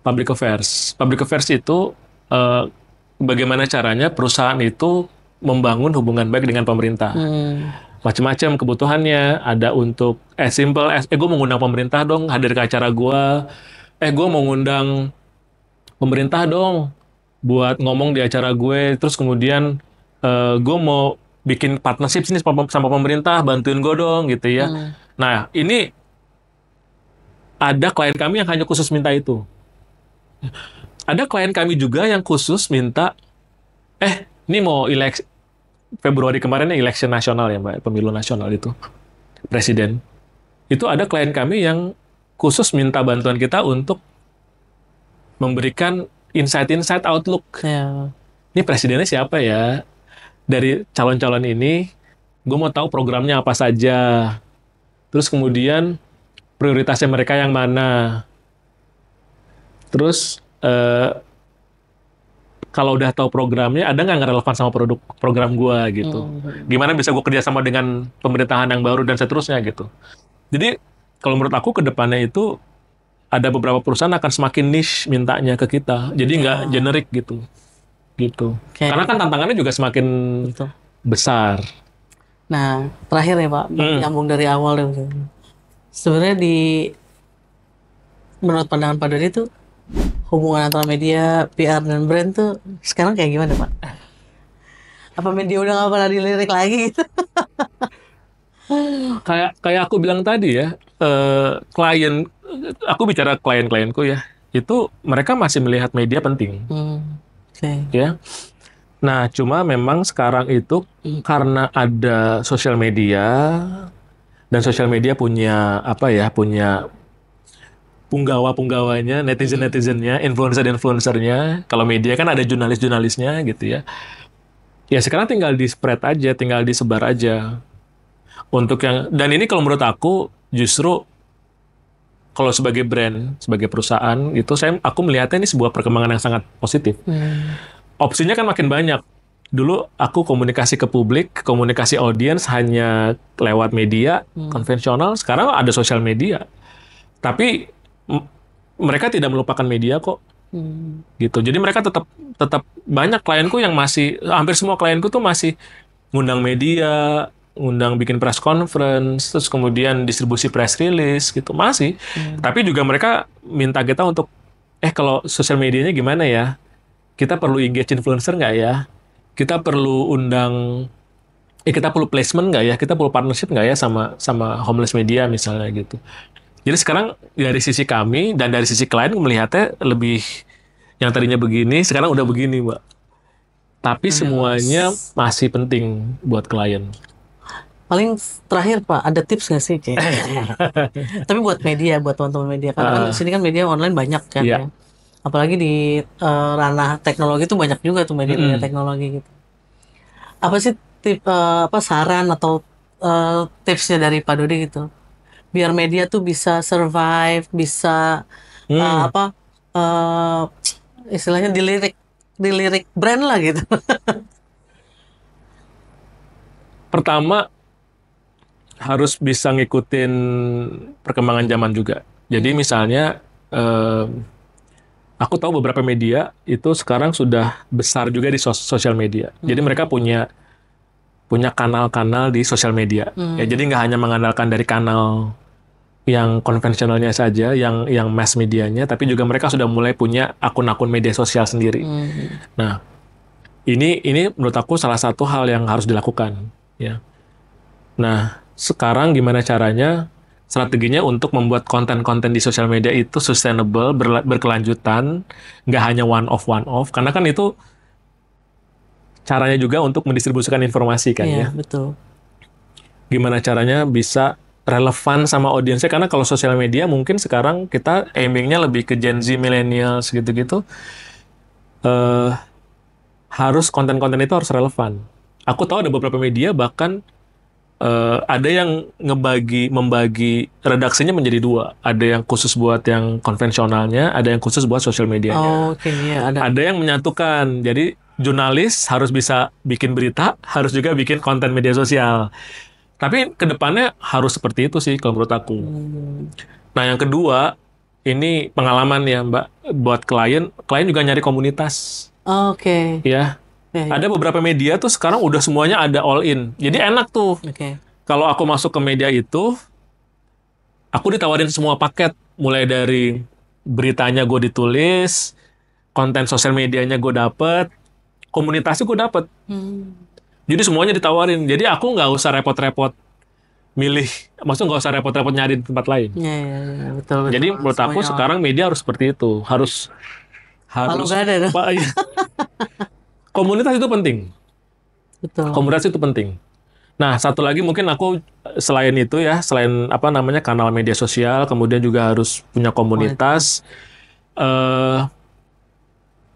public affairs. Public affairs itu bagaimana caranya perusahaan itu membangun hubungan baik dengan pemerintah. Macam-macam kebutuhannya, ada untuk simple as gue mau ngundang pemerintah dong hadir ke acara gue. Gue mau ngundang pemerintah dong buat ngomong di acara gue. Terus kemudian gue mau bikin partnership sini sama pemerintah, bantuin gue dong gitu ya. Nah, ini ada klien kami yang hanya khusus minta itu. Ada klien kami juga yang khusus minta, ini mau Februari kemarin election nasional ya Mbak, pemilu nasional itu, presiden. Itu ada klien kami yang khusus minta bantuan kita untuk memberikan insight outlook. Ya. Ini presidennya siapa ya? Dari calon-calon ini, gue mau tahu programnya apa saja. Terus kemudian prioritasnya mereka yang mana. Terus kalau udah tahu programnya, ada nggak relevan sama program gue gitu. Gimana bisa gue kerjasama dengan pemerintahan yang baru dan seterusnya gitu. Jadi kalau menurut aku ke depannya itu ada beberapa perusahaan akan semakin niche mintanya ke kita. Jadi nggak generik gitu. Okay. Karena kan tantangannya juga semakin besar. Nah, terakhir ya Pak, nyambung dari awal deh. Sebenarnya menurut pandangan Pak Dodi itu hubungan antara media, PR dan brand tuh sekarang kayak gimana Pak? Apa media udah nggak pernah dilirik lagi? Kayak aku bilang tadi ya, aku bicara klien-klienku ya, itu mereka masih melihat media penting. Okay. Ya. Nah, cuma memang sekarang itu karena ada sosial media dan sosial media punya punya punggawa-punggawanya, netizen-netizennya, influencer-influencernya. Kalau media kan ada jurnalis-jurnalisnya gitu ya. Ya sekarang tinggal di-spread aja, tinggal disebar aja. Dan ini kalau menurut aku justru kalau sebagai brand, sebagai perusahaan, itu aku melihatnya ini sebuah perkembangan yang sangat positif. Opsinya kan makin banyak. Dulu aku komunikasi ke publik, komunikasi audiens hanya lewat media konvensional. Sekarang ada sosial media. Tapi mereka tidak melupakan media kok. Gitu. Jadi mereka tetap banyak klienku yang hampir semua klienku tuh masih ngundang media, ngundang bikin press conference, terus kemudian distribusi press release gitu masih. Tapi juga mereka minta kita untuk kalau sosial medianya gimana ya? Kita perlu engage influencer nggak ya? Kita perlu kita perlu placement nggak ya? Kita perlu partnership nggak ya sama homeless media misalnya gitu. Jadi sekarang dari sisi kami dan dari sisi klien melihatnya lebih yang tadinya begini, sekarang udah begini, Mbak. Tapi semuanya masih penting buat klien. Paling terakhir Pak, ada tips nggak sih? Tapi buat media, buat teman-teman media. Karena di sini kan media online banyak kan ya. Apalagi di ranah teknologi itu banyak juga tuh media teknologi gitu. Apa sih saran atau tipsnya dari Pak Dodi gitu? Biar media tuh bisa survive, bisa istilahnya dilirik brand lah gitu. Pertama, harus bisa ngikutin perkembangan zaman juga. Jadi misalnya, aku tahu beberapa media itu sekarang sudah besar juga di sosial media. Jadi mereka punya kanal-kanal di sosial media. Ya, jadi nggak hanya mengandalkan dari kanal yang konvensionalnya saja, yang mass medianya, tapi juga mereka sudah mulai punya akun-akun media sosial sendiri. Nah, ini menurut aku salah satu hal yang harus dilakukan, ya. Nah, sekarang gimana caranya strateginya untuk membuat konten-konten di sosial media itu sustainable, berkelanjutan, nggak hanya one off, karena kan itu caranya juga untuk mendistribusikan informasi kan ya. Iya, betul. Gimana caranya bisa relevan sama audiensnya, karena kalau sosial media mungkin sekarang kita aimingnya lebih ke Gen Z, millennials gitu-gitu. Harus konten-konten itu harus relevan. Aku tahu ada beberapa media bahkan ada yang membagi redaksinya menjadi dua. Ada yang khusus buat yang konvensionalnya, ada yang khusus buat sosial medianya. Oke, iya ada. Ada yang menyatukan. Jadi jurnalis harus bisa bikin berita, harus juga bikin konten media sosial. Tapi kedepannya harus seperti itu sih kalau menurut aku. Nah yang kedua, ini pengalaman ya Mbak, buat klien juga nyari komunitas. Oke. Ya, Ya, ya. ada beberapa media tuh sekarang udah semuanya ada all in. Jadi enak tuh. Oke. Kalau aku masuk ke media itu, aku ditawarin semua paket. Mulai dari beritanya gue ditulis, konten sosial medianya gue dapet, komunitasnya gue dapet. Jadi semuanya ditawarin. Jadi aku nggak usah repot-repot milih. Maksudnya nggak usah repot-repot nyari di tempat lain. Ya, ya, ya, betul, betul. Jadi menurut aku Semuanya sekarang media harus seperti itu. Harus Kalau nggak ada, Pak, iya. Komunitas itu penting. betul. Komunitas itu penting. Nah, satu lagi mungkin aku selain itu ya, selain apa namanya kanal media sosial, kemudian juga harus punya komunitas.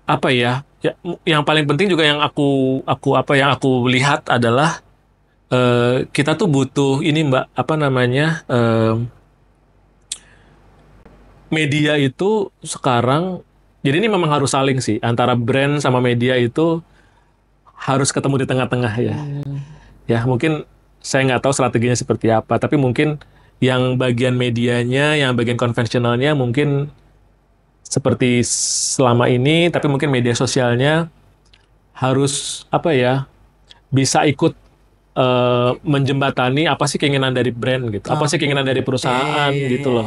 Apa ya? Yang paling penting juga yang aku lihat adalah kita tuh butuh ini Mbak, apa namanya? Media itu sekarang, jadi ini memang harus saling sih antara brand sama media itu harus ketemu di tengah-tengah ya. Ya mungkin saya nggak tahu strateginya seperti apa, tapi mungkin yang bagian medianya, yang bagian konvensionalnya mungkin seperti selama ini, tapi mungkin media sosialnya harus apa ya, bisa ikut menjembatani apa sih keinginan dari brand gitu, apa sih keinginan dari perusahaan gitu loh.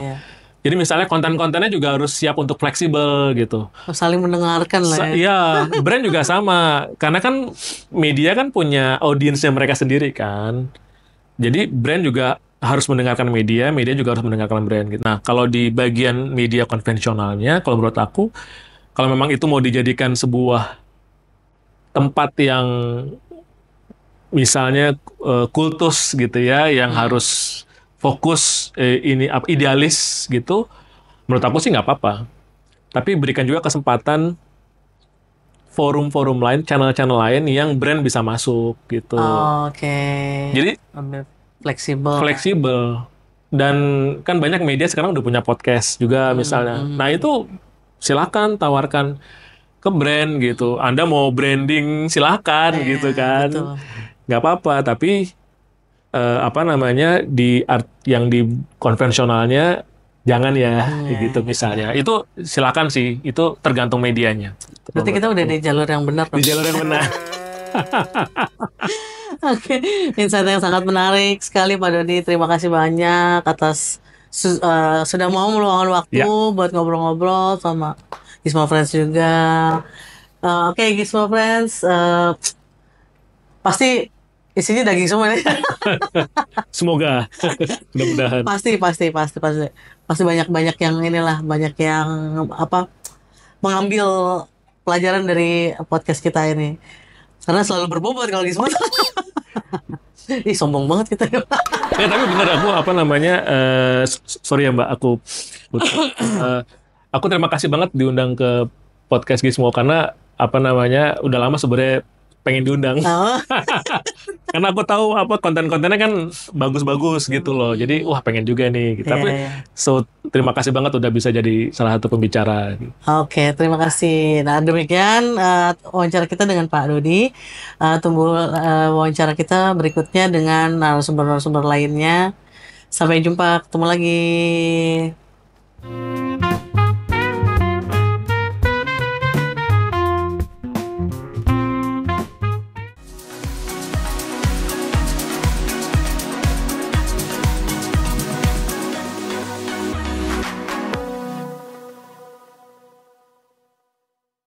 Jadi misalnya konten-kontennya juga harus siap untuk fleksibel gitu. Saling mendengarkan lah ya. Iya, brand juga sama. Karena kan media kan punya audiensnya mereka sendiri kan. Jadi brand juga harus mendengarkan media, media juga harus mendengarkan brand gitu. Nah, kalau di bagian media konvensionalnya, kalau menurut aku, kalau memang itu mau dijadikan sebuah tempat yang misalnya kultus gitu ya, yang harus fokus idealis gitu, menurut aku sih nggak apa-apa. Tapi berikan juga kesempatan forum-forum lain, channel-channel lain yang brand bisa masuk gitu. Oke. Jadi Ambil fleksibel. fleksibel. Dan kan banyak media sekarang udah punya podcast juga misalnya. Nah itu silakan tawarkan ke brand gitu. Anda mau branding silakan gitu kan. betul. Nggak apa-apa, tapi apa namanya yang di konvensionalnya jangan ya gitu misalnya. Itu silakan sih, itu tergantung medianya. Berarti kita udah di jalur yang benar. Di jalur yang benar. Oke, insight yang sangat menarik sekali Pak Dodi. Terima kasih banyak atas sudah mau meluangkan waktu buat ngobrol-ngobrol sama Gizmo Friends juga. Oke, Gizmo Friends, pasti isinya daging semua nih. Semoga mudah-mudahan. Pasti banyak yang inilah, banyak yang mengambil pelajaran dari podcast kita ini. Karena selalu berbobot kalau Gizmo. Ih, sombong banget kita. Ya tapi bener aku apa namanya sorry ya Mbak, aku terima kasih banget diundang ke podcast Gizmo karena apa namanya udah lama sebenarnya pengen diundang. Karena aku tahu konten-kontennya kan bagus-bagus gitu loh. Jadi wah pengen juga nih gitu. Tapi so terima kasih banget udah bisa jadi salah satu pembicara. Oke, terima kasih. Nah, demikian wawancara kita dengan Pak Dodi. Tunggu wawancara kita berikutnya dengan narasumber-narasumber lainnya. Sampai jumpa, ketemu lagi.